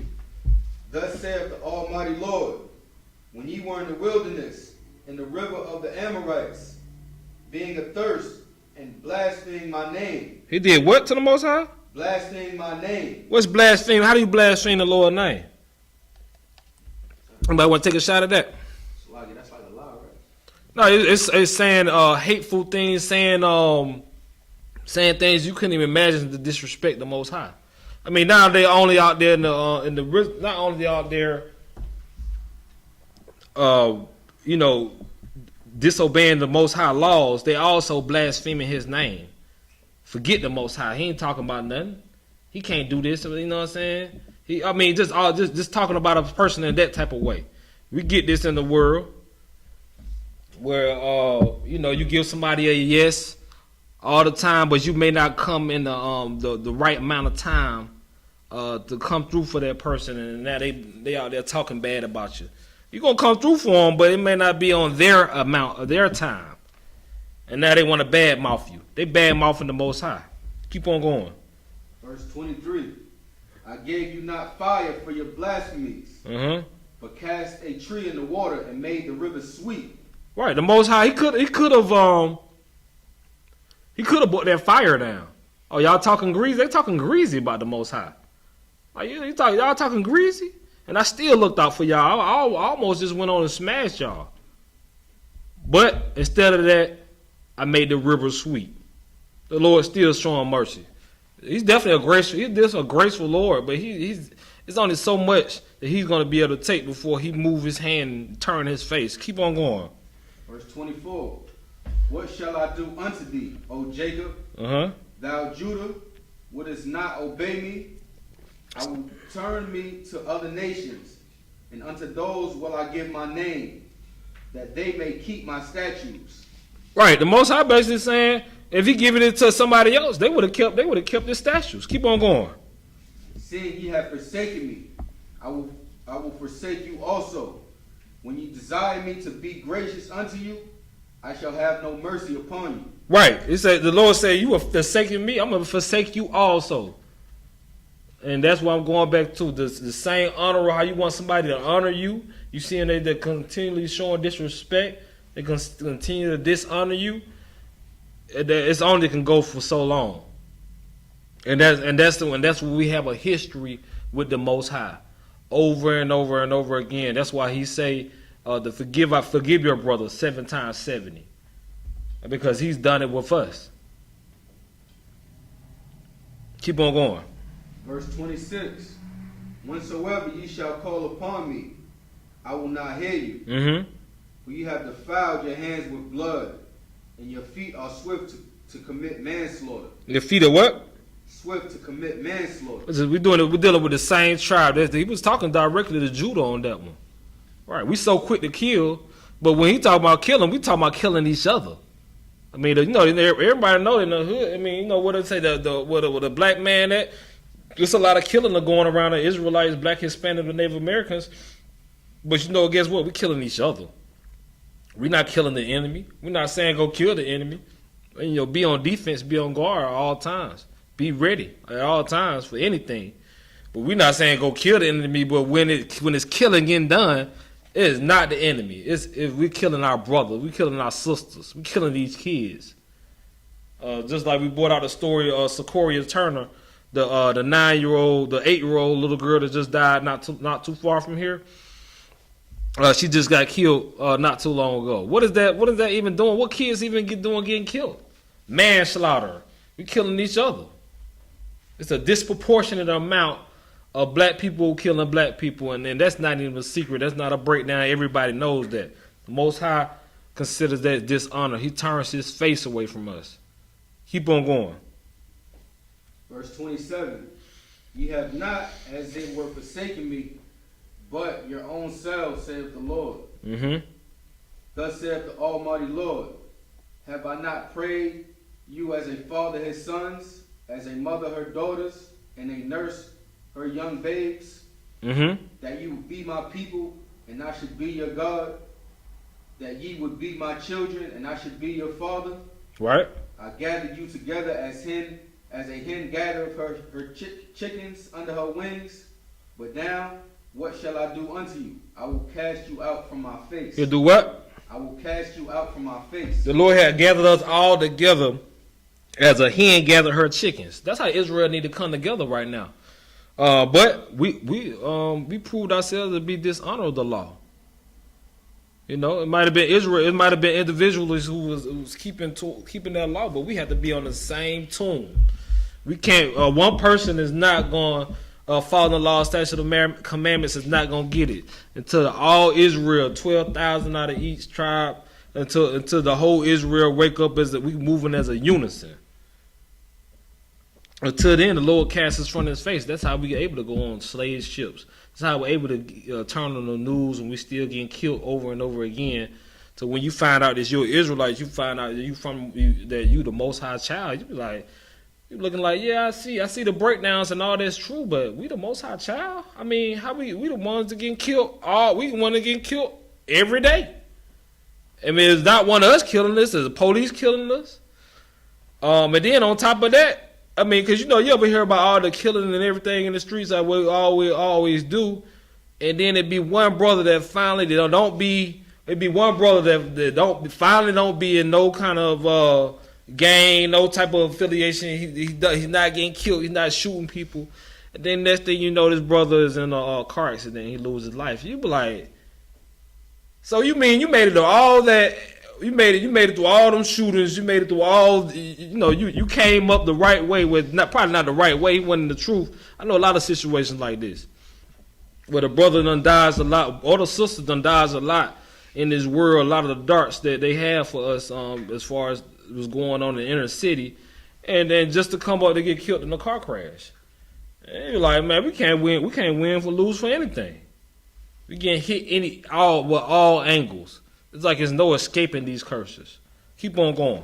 Thus saith the Almighty Lord, when ye were in the wilderness, in the river of the Amorites, being athirst and blaspheming my name. He did what to the Most High? Blaspheming my name. What's blaspheme? How do you blaspheme the Lord's name? Anybody want to take a shot at that? That's like a lie, right? No, it's saying hateful things, saying things you couldn't even imagine to disrespect the Most High. I mean, now they're only out there in the not only out there, disobeying the Most High laws, they also blaspheming His name. Forget the Most High. He ain't talking about nothing. He can't do this. You know what I'm saying? Just talking about a person in that type of way. We get this in the world where you give somebody a yes all the time, but you may not come in the right amount of time to come through for that person, and now they out there talking bad about you. You're gonna come through for them, but it may not be on their amount of their time. And now they want to badmouth you. They badmouthing the Most High. Keep on going. Verse 23. I gave you not fire for your blasphemies, but cast a tree in the water and made the river sweet. Right, the Most High, he could have brought that fire down. Oh, y'all talking greasy? They talking greasy about the Most High. Like y'all talking greasy? And I still looked out for y'all. I almost just went on and smashed y'all. But instead of that, I made the river sweet. The Lord still showing mercy. He's definitely a graceful Lord, but it's only so much that He's going to be able to take before He move His hand and turn His face. Keep on going. Verse 24. What shall I do unto thee, O Jacob? Thou Judah, wouldest not obey me? I will turn me to other nations, and unto those will I give my name, that they may keep my statutes. Right. The Most High basically saying, if He giving it to somebody else, they would have kept the statutes. Keep on going. Seeing ye have forsaken me, I will forsake you also. When you desire me to be gracious unto you, I shall have no mercy upon you. Right. It said the Lord said, you are forsaking me, I'm gonna forsake you also. And that's why I'm going back to the same honor, how you want somebody to honor you. You seeing they're continually showing disrespect. They can continue to dishonor you. It's only can go for so long. And that's where we have a history with the Most High, over and over and over again. That's why He say, forgive your brother 7 times 70, because He's done it with us. Keep on going. Verse 26. Whensoever ye shall call upon me, I will not hear you. For you have defiled your hands with blood, and your feet are swift to commit manslaughter. Your feet are what? Swift to commit manslaughter. We're dealing with the same tribe. He was talking directly to Judah on that one. Right. We so quick to kill, but when he talk about killing, we talking about killing each other. I mean, everybody know in the hood. I mean, what they say, the black man at. There's a lot of killing going around, the Israelites, black, Hispanic, and Native Americans. But guess what? We're killing each other. We're not killing the enemy. We're not saying go kill the enemy. And, be on defense, be on guard at all times. Be ready at all times for anything. But we're not saying go kill the enemy. But when it's killing getting done, it is not the enemy. We're killing our brothers. We're killing our sisters. We're killing these kids. Just like we brought out the story of Sequoia Turner, the 9-year-old, the 8-year-old little girl that just died not too far from here. She just got killed not too long ago. What is that even doing? What kids even getting killed? Manslaughter. We killing each other. It's a disproportionate amount of black people killing black people, and that's not even a secret. That's not a breakdown. Everybody knows that. The Most High considers that dishonor. He turns His face away from us. Keep on going. Verse 27. Ye have not, as it were, forsaken me, but your own selves, saith the Lord. Thus saith the Almighty Lord, have I not prayed you as a father his sons, as a mother her daughters, and a nurse her young babes, that ye would be my people, and I should be your God, that ye would be my children, and I should be your father? Right. I gathered you together as a hen gathereth her chickens under her wings. But now, what shall I do unto you? I will cast you out from my face. You'll do what? I will cast you out from my face. The Lord had gathered us all together as a hen gathered her chickens. That's how Israel need to come together right now. But we proved ourselves to be dishonor of the law. You know, it might have been Israel. It might have been individuals who was keeping that law, but we have to be on the same tune. We can't. One person is not going follow the law, statute of commandments is not going to get it until all Israel, 12,000 out of each tribe, until the whole Israel wake up as we moving as a unison. Until then, the Lord casts us from His face. That's how we are able to go on slave ships. That's how we're able to turn on the news and we still getting killed over and over again. So when you find out that you're Israelite, you find out that you the Most High child. You be like, you looking like, yeah, I see the breakdowns and all that's true, but we the Most High child. I mean, how we the ones that getting killed? We the ones that getting killed every day. I mean, it's not one of us killing us; it's the police killing us. And then on top of that. I mean, because, you know, you ever hear about all the killing and everything in the streets like we always do. And then it'd be one brother that finally, it'd be one brother that don't be in no kind of gang, no type of affiliation. He's not getting killed. He's not shooting people. And then next thing you know, this brother is in a car accident. He loses his life. You be like, so you mean you made it to all that? You made it through all them shootings. You made it through all, you know, you came up the right way with probably not the right way. It wasn't the truth. I know a lot of situations like this where the brother done dies a lot, or the sister done dies a lot in this world. A lot of the darts that they have for us, as far as what's going on in the inner city, and then just to come up to get killed in a car crash. And you're like, man, we can't win for lose for anything. We getting hit all angles. It's like there's no escaping these curses. Keep on going.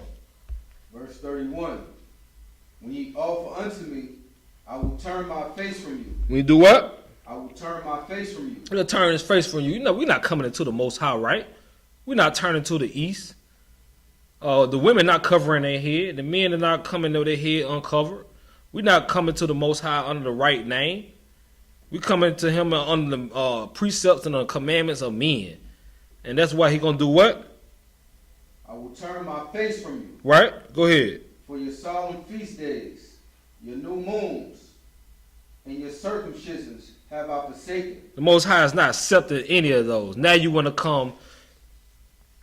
Verse 31. When ye offer unto me, I will turn my face from you. When you do what? I will turn my face from you. He'll turn his face from you. You know, we're not coming into the Most High, right? We're not turning to the east. The women not covering their head. The men are not coming to their head uncovered. We're not coming to the Most High under the right name. We're coming to Him under the precepts and the commandments of men. And that's why He gonna do what? I will turn my face from you. Right? Go ahead. For your solemn feast days, your new moons, and your circumcisions have I forsaken. The Most High is not accepting any of those. Now you want to come.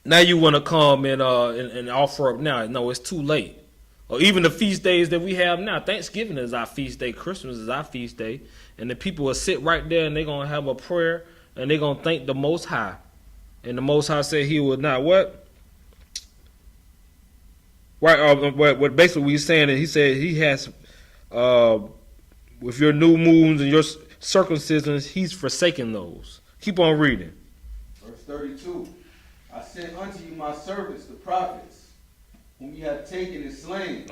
Now you want to come and offer up now. No, it's too late. Or even the feast days that we have now. Thanksgiving is our feast day. Christmas is our feast day. And the people will sit right there and they're going to have a prayer and they're going to thank the Most High. And the Most High said He would not what? Right. What basically what He's saying is He said He has, with your new moons and your circumcisions, He's forsaken those. Keep on reading. Verse 32. I sent unto you my servants, the prophets, whom you have taken and slain,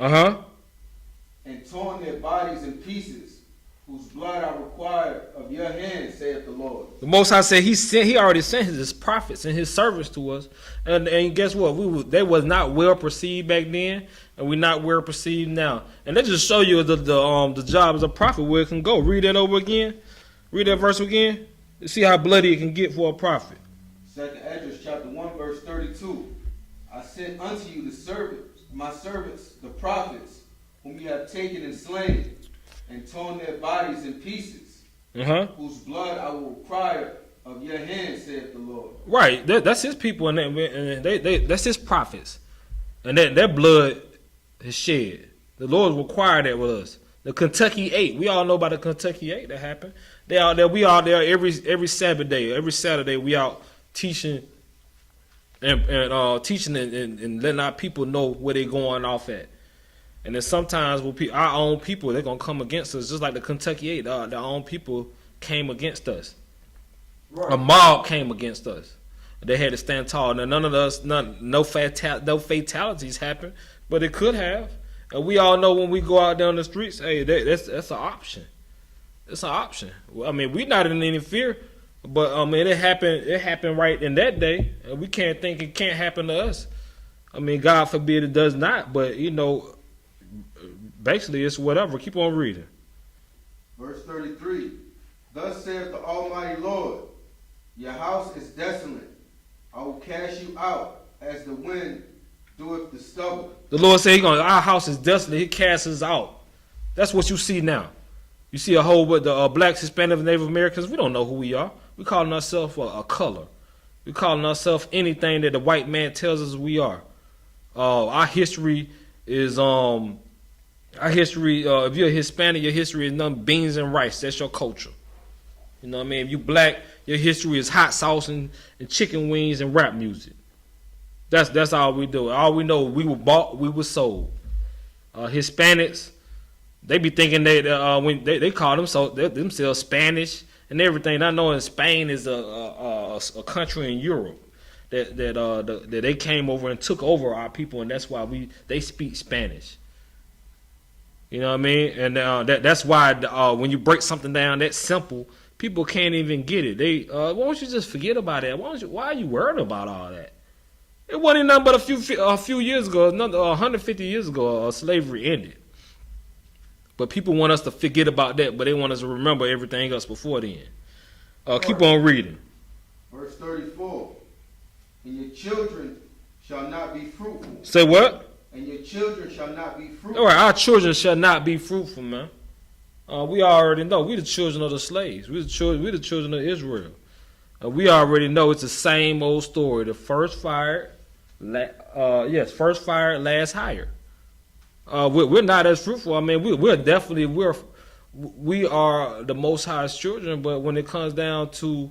and torn their bodies in pieces, whose blood I require of your hand, saith the Lord. The Most High said He already sent His prophets and His servants to us, and guess what? They was not well perceived back then, and we're not well perceived now. And that just show you the job as a prophet where it can go. Read that over again. Read that verse again. See how bloody it can get for a prophet. 2nd Esdras chapter 1 verse 32. I sent unto you my servants, the prophets, whom you have taken and slain, and torn their bodies in pieces, whose blood I will require of your hand, saith the Lord. Right, that's His people, and that's His prophets, and their blood is shed. The Lord required that with us. The Kentucky 8, we all know about the Kentucky 8 that happened. They out there, we out there every Sabbath day, every Saturday we out teaching and letting our people know where they're going off at. And then sometimes our own people, they're going to come against us, just like the Kentucky 8. Their own people came against us. Right. A mob came against us. They had to stand tall. Now, none of us, no fatalities happened, but it could have. And we all know when we go out down the streets, hey, that's an option. It's an option. I mean, we're not in any fear, but I mean, it happened right in that day, and we can't think it can't happen to us. I mean, God forbid it does not, but you know, basically it's whatever. Keep on reading. Verse 33. Thus saith the Almighty Lord, your house is desolate, I will cast you out as the wind doeth the stubble. The Lord said, our house is desolate. He casts us out. That's what you see now. You see a whole with the blacks, Hispanics, Native Americans. We don't know who we are. We calling ourselves a color. We calling ourselves anything that the white man tells us we are. Our history is if you're a Hispanic, your history is nothing beans and rice. That's your culture. You know what I mean? If you black, your history is hot sauce and chicken wings and rap music. That's all we do. All we know, we were bought, we were sold. Hispanics, they be thinking that when they call themselves Spanish and everything. Not knowing Spain is a country in Europe that they came over and took over our people, and that's why they speak Spanish. You know what I mean? And that's why when you break something down that simple, people can't even get it. Why don't you just forget about it? Why are you worried about all that? It wasn't nothing but a few years ago, 150 years ago, slavery ended. But people want us to forget about that, but they want us to remember everything else before then. Keep on reading. Verse 34. And your children shall not be fruitful. Say what? And your children shall not be fruitful. All right, our children shall not be fruitful, man. We already know. We the children of the slaves. We the children of Israel. We already know it's the same old story. The first fired, first fired, last hired. We're not as fruitful. I mean, we are the Most High's children, but when it comes down to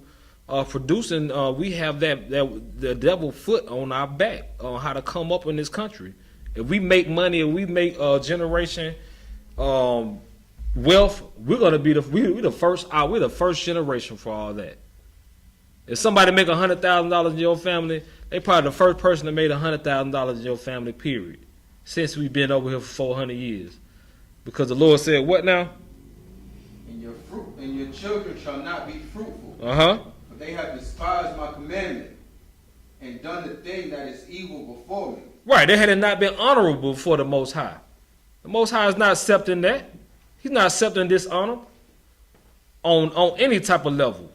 producing, we have the devil foot on our back on how to come up in this country. If we make money, if we make generation wealth, we're gonna be we're the first generation for all that. If somebody make $100,000 in your family, they probably the first person that made $100,000 in your family. Period. Since we've been over here for 400 years, because the Lord said, "What now?" And your children shall not be fruitful. For they have despised my commandment and done the thing that is evil before me. Right, they had not been honorable before the Most High. The Most High is not accepting that. He's not accepting dishonor on any type of level.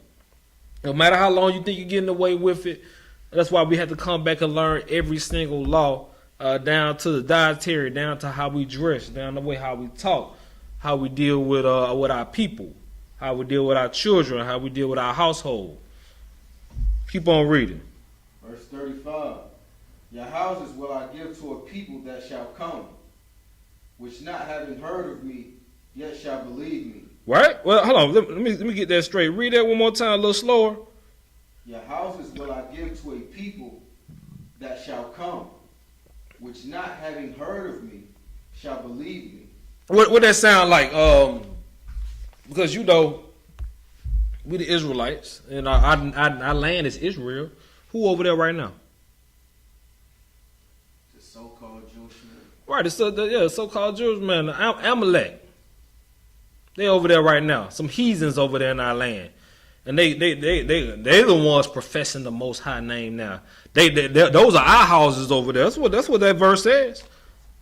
No matter how long you think you're getting away with it, that's why we have to come back and learn every single law, down to the dietary, down to how we dress, down the way how we talk, how we deal with our people, how we deal with our children, how we deal with our household. Keep on reading. Verse 35. Your houses will I give to a people that shall come, which not having heard of me, yet shall believe me. Right? Well, hold on. Let me get that straight. Read that one more time, a little slower. Your houses will I give to a people that shall come, which not having heard of me, shall believe me. What that sound like? Because we the Israelites, and our land is Israel. Who over there right now? The so-called Jewish man. Right, the so-called Jewish man, Amalek. They over there right now. Some heathens over there in our land, and they the ones professing the Most High name now. Those are our houses over there. That's what that verse says.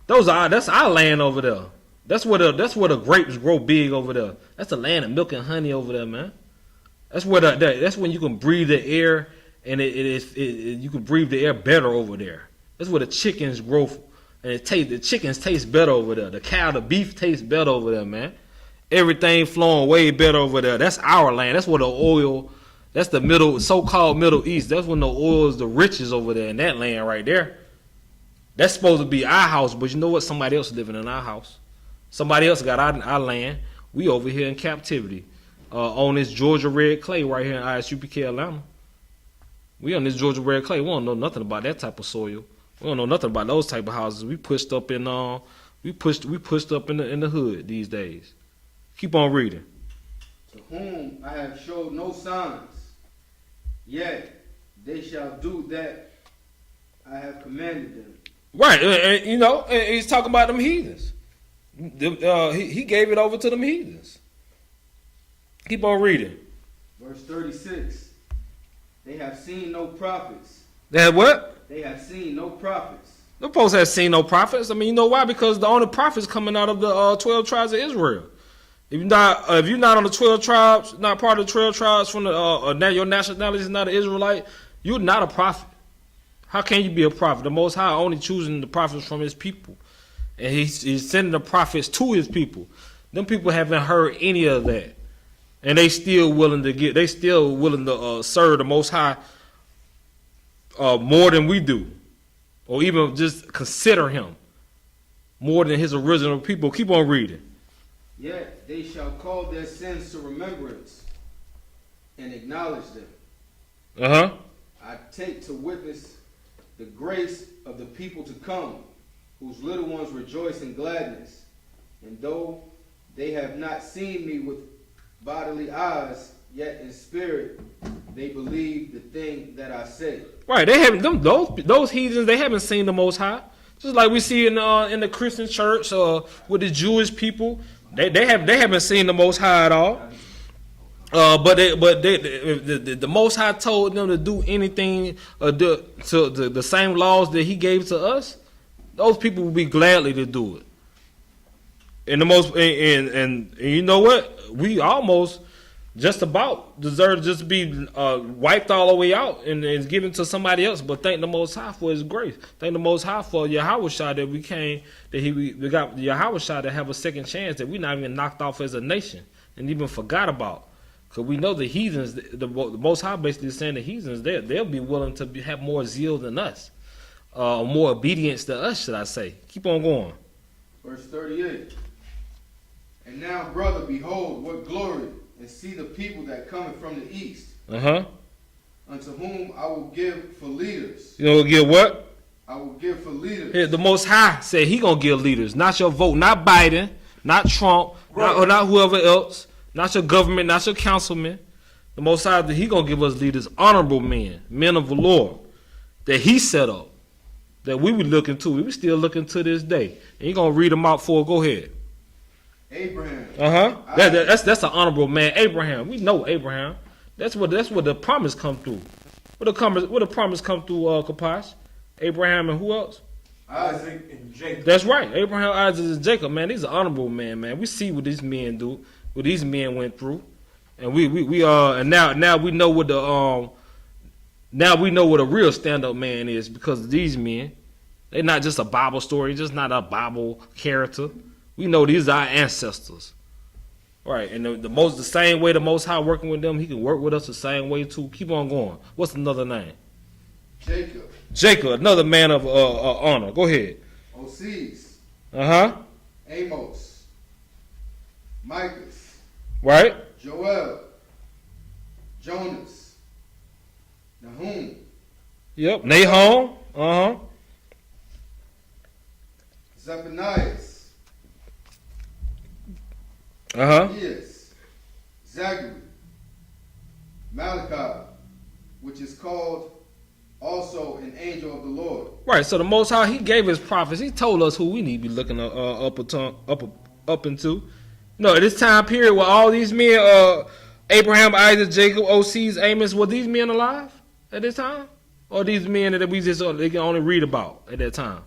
That's our land over there. That's where the grapes grow big over there. That's the land of milk and honey over there, man. That's when you can breathe the air, and you can breathe the air better over there. That's where the chickens grow, and the chickens taste better over there. The cow, the beef tastes better over there, man. Everything flowing way better over there. That's our land. That's where the oil. That's the so-called Middle East. That's when the oil is the richest over there in that land right there. That's supposed to be our house, but you know what? Somebody else living in our house. Somebody else got our land. We over here in captivity on this Georgia red clay right here in I.S.U.P.K, Atlanta. We on this Georgia red clay. We don't know nothing about that type of soil. We don't know nothing about those type of houses. We pushed up in the hood these days. Keep on reading. To whom I have showed no signs, yet they shall do that I have commanded them. Right, and he's talking about them heathens. He gave it over to them heathens. Keep on reading. Verse 36. They have seen no prophets. They have what? They have seen no prophets. The folks have seen no prophets. I mean, you know why? Because the only prophets coming out of the 12 tribes of Israel. If you're not on the 12 tribes, not part of the 12 tribes from your nationality is not an Israelite, you're not a prophet. How can you be a prophet? The Most High only choosing the prophets from his people. And he's sending the prophets to his people. Them people haven't heard any of that. And they still willing to serve the Most High more than we do. Or even just consider him more than his original people. Keep on reading. Yet they shall call their sins to remembrance and acknowledge them. I take to witness the grace of the people to come, whose little ones rejoice in gladness. And though they have not seen me with bodily eyes, yet in spirit they believe the thing that I say. Right, they haven't those heathens. They haven't seen the Most High, just like we see in the Christian church with the Jewish people. They haven't seen the Most High at all. But the Most High told them to do anything to the same laws that He gave to us. Those people will be gladly to do it. And you know what? We almost just about deserve just to be wiped all the way out and given to somebody else. But thank the Most High for His grace. Thank the Most High for Yahawashi that we got Yahawashi to have a second chance, that we're not even knocked off as a nation and even forgot about. Because we know the heathens, the Most High basically saying the heathens, they'll be willing to have more zeal than us, more obedience to us, should I say. Keep on going. Verse 38. And now, brother, behold, what glory, and see the people that cometh from the east. Unto whom I will give for leaders. You know, give what? I will give for leaders. Here, the Most High said He gonna give leaders, not your vote, not Biden, not Trump, not whoever else, not your government, not your councilman. The Most High, He gonna give us leaders, honorable men of the Lord, that He set up, that we would look into. We still looking to this day. And He gonna read them out for. Go ahead. Abraham. That's an honorable man. Abraham. We know Abraham. That's what the promise come through. What the promise come through, Kapash? Abraham and who else? Isaac and Jacob. That's right. Abraham, Isaac, and Jacob, man. These are honorable men, man. We see what these men do, what these men went through. And and now we know what the what a real stand-up man is, because of these men. They're not just a Bible story, just not a Bible character. We know these are our ancestors. Right, and the same way the Most High working with them, He can work with us the same way too. Keep on going. What's another name? Jacob, another man of honor. Go ahead. Osiris. Amos. Micah. Right. Joel. Jonas. Nahum. Yep. Nahum. Zephaniah. Yes. Zachary. Malachi, which is called also an angel of the Lord. Right, so the Most High, He gave His prophets. He told us who we need to be looking up into. No, at this time period where all these men, Abraham, Isaac, Jacob, Osiris, Amos, were these men alive at this time? Or these men that they can only read about at that time?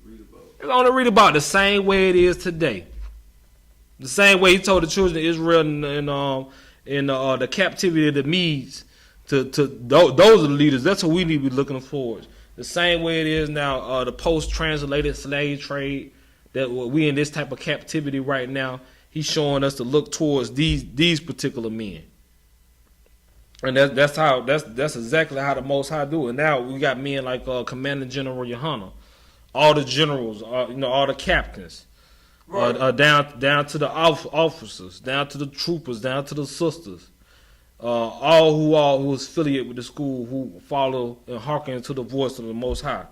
They can only read about the same way it is today. The same way He told the children of Israel in the captivity of the Medes, those are the leaders. That's what we need to be looking forward. The same way it is now, the post-translated slave trade, that we in this type of captivity right now. He's showing us to look towards these particular men, and that's exactly how the Most High do it. Now we got men like Commander General Yahanna, all the generals, all the captains. Right. Down to the officers, down to the troopers, down to the sisters, all who is affiliated with the school, who follow and hearken to the voice of the Most High.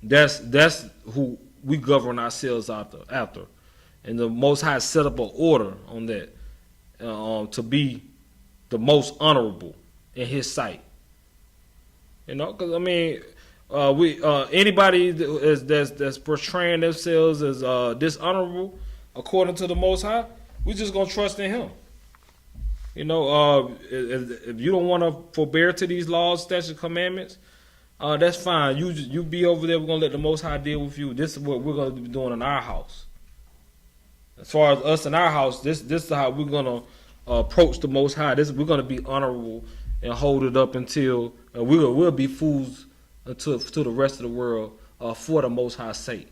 That's who we govern ourselves after, and the Most High set up an order on that to be the most honorable in His sight. Because I mean. Anybody that's portraying themselves as dishonorable according to the Most High, we just gonna trust in Him. If you don't want to forbear to these laws, statutes, commandments, that's fine. You be over there. We're gonna let the Most High deal with you. This is what we're gonna be doing in our house. As far as us in our house, this is how we're gonna approach the Most High. We're gonna be honorable and hold it up until we'll be fools to the rest of the world for the Most High's sake.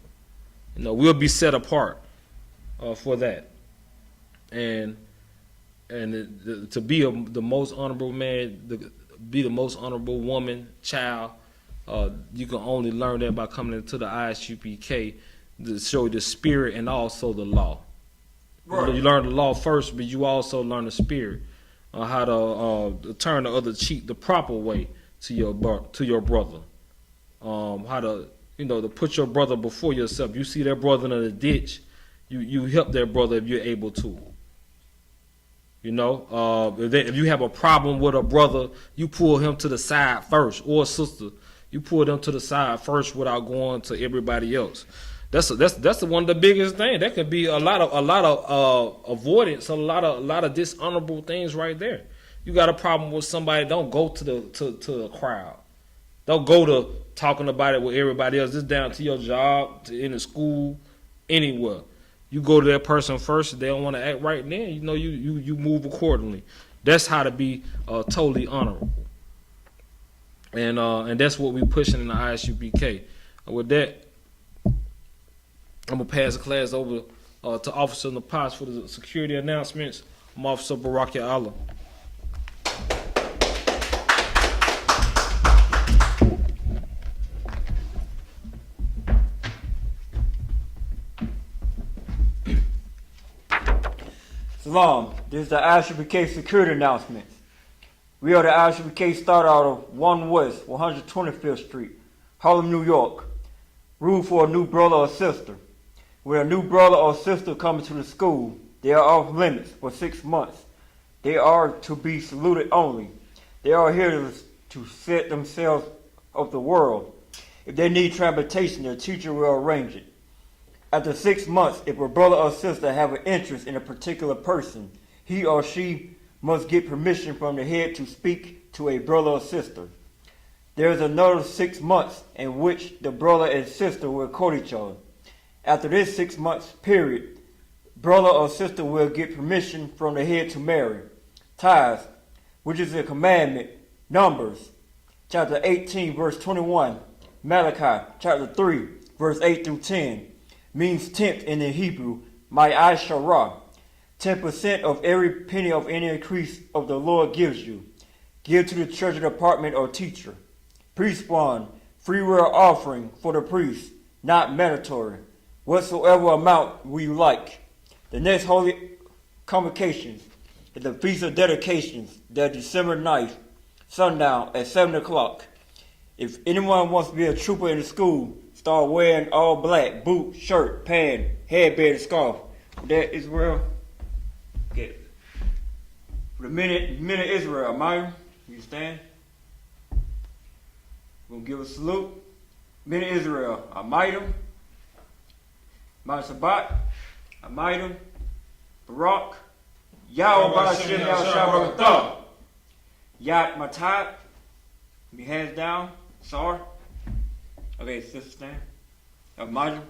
We'll be set apart for that, and to be the most honorable man, be the most honorable woman, child. You can only learn that by coming into the I.S.U.P.K. to show the spirit and also the law. Right. You learn the law first, but you also learn the spirit, how to turn the other cheek the proper way to your brother. How to to put your brother before yourself. You see that brother in the ditch, you help that brother if you're able to. If you have a problem with a brother, you pull him to the side first, or a sister. You pull them to the side first without going to everybody else. That's one of the biggest things. That could be a lot of avoidance, a lot of dishonorable things right there. You got a problem with somebody, don't go to the crowd. Don't go to talking about it with everybody else. It's down to your job, in the school, anywhere. You go to that person first. If they don't want to act right, then you move accordingly. That's how to be totally honorable. And that's what we're pushing in the I.S.U.P.K. With that, I'm gonna pass the class over to Officer Napas for the security announcements. I'm Officer Barak Allah. Salam, this is the I.S.U.P.K. security announcements. We are the I.S.U.P.K. start out of 1 West 125th Street, Harlem, New York. Rule for a new brother or sister. When a new brother or sister comes to the school, they are off limits for 6 months. They are to be saluted only. They are here to set themselves of the world. If they need transportation, their teacher will arrange it. After 6 months, if a brother or sister have an interest in a particular person, he or she must get permission from the head to speak to a brother or sister. There is another 6 months in which the brother and sister will court each other. After this 6 months period, brother or sister will get permission from the head to marry. TITHES, which is a commandment. Numbers, chapter 18, verse 21. Malachi, chapter 3, verse 8 through 10. Means tenth in the Hebrew, my Asherah. 10% of every penny of any increase of the Lord gives you. Give to the treasury department or teacher. Priest fund, free will offering for the priest, not mandatory. Whatsoever amount we like. The next holy convocations is the Feast of Dedications, that December 9th, sundown at 7 o'clock. If anyone wants to be a trooper in the school, start wearing all black, boot, shirt, pant, headband, and scarf. That Israel. Okay. For the minute Israel, Myron, you stand. We're going to give a salute. Minute Israel, Amitem. My Shabbat, Amitem. Barak. Yahweh Ba'ashem Yahweh Yat Matat. Your hands down. Sorry. Okay, sister stand. Amitem.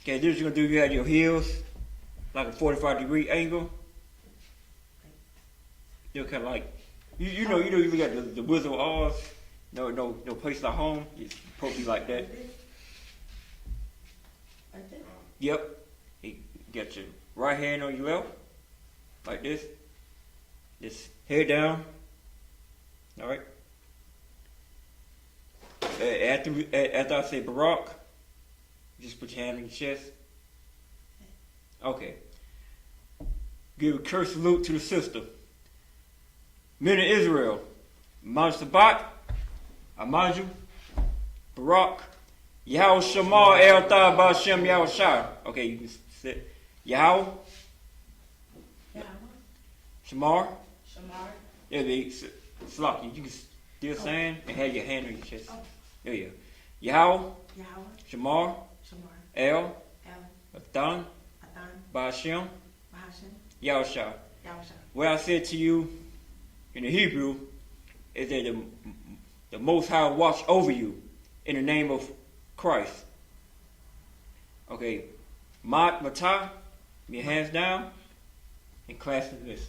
Okay, this is going to do, you have your heels like a 45-degree angle. You're kind of like, you know, you got the Wizard of Oz. No place like home. It's supposed to be like that. Like this? Yep. You got your right hand on your left, like this. Just head down. All right. After I say Barak, just put your hand on your chest. Okay. Give a curse salute to the sister. Men of Israel, Mount Shabbat, Amanju, Barak, Yahweh Shamar El Thab Hashem Yahweh Shai. Okay, you can sit. Yahweh, Shamar. Shamar. Yeah, Slock. You can still stand and have your hand on your chest. Oh. There you go. Yahweh, Yahweh. Shamar, Shamar. El, El. Athan, Athan. Ba'ashem, Bahashem. Yahweh Shai. Yahweh Shai. What I said to you in the Hebrew is that the Most High watch over you in the name of Christ. Okay, Mat Matah, your hands down and clasp this.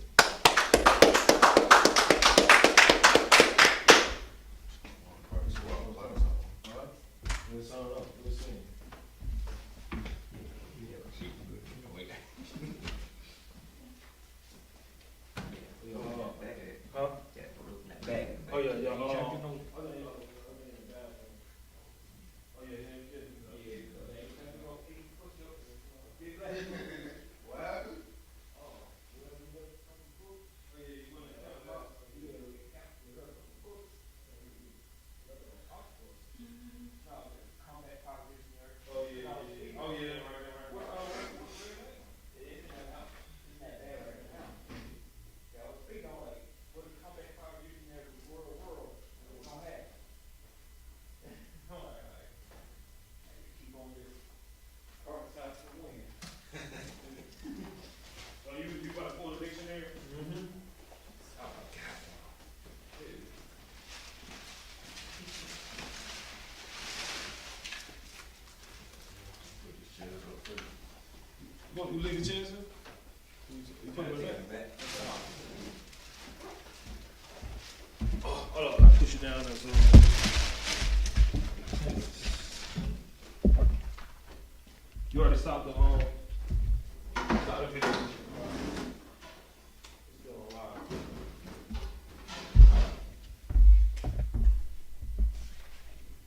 You leave the chairs here? You put it back? Oh, hold on, I'll push it down there. So. You already stopped the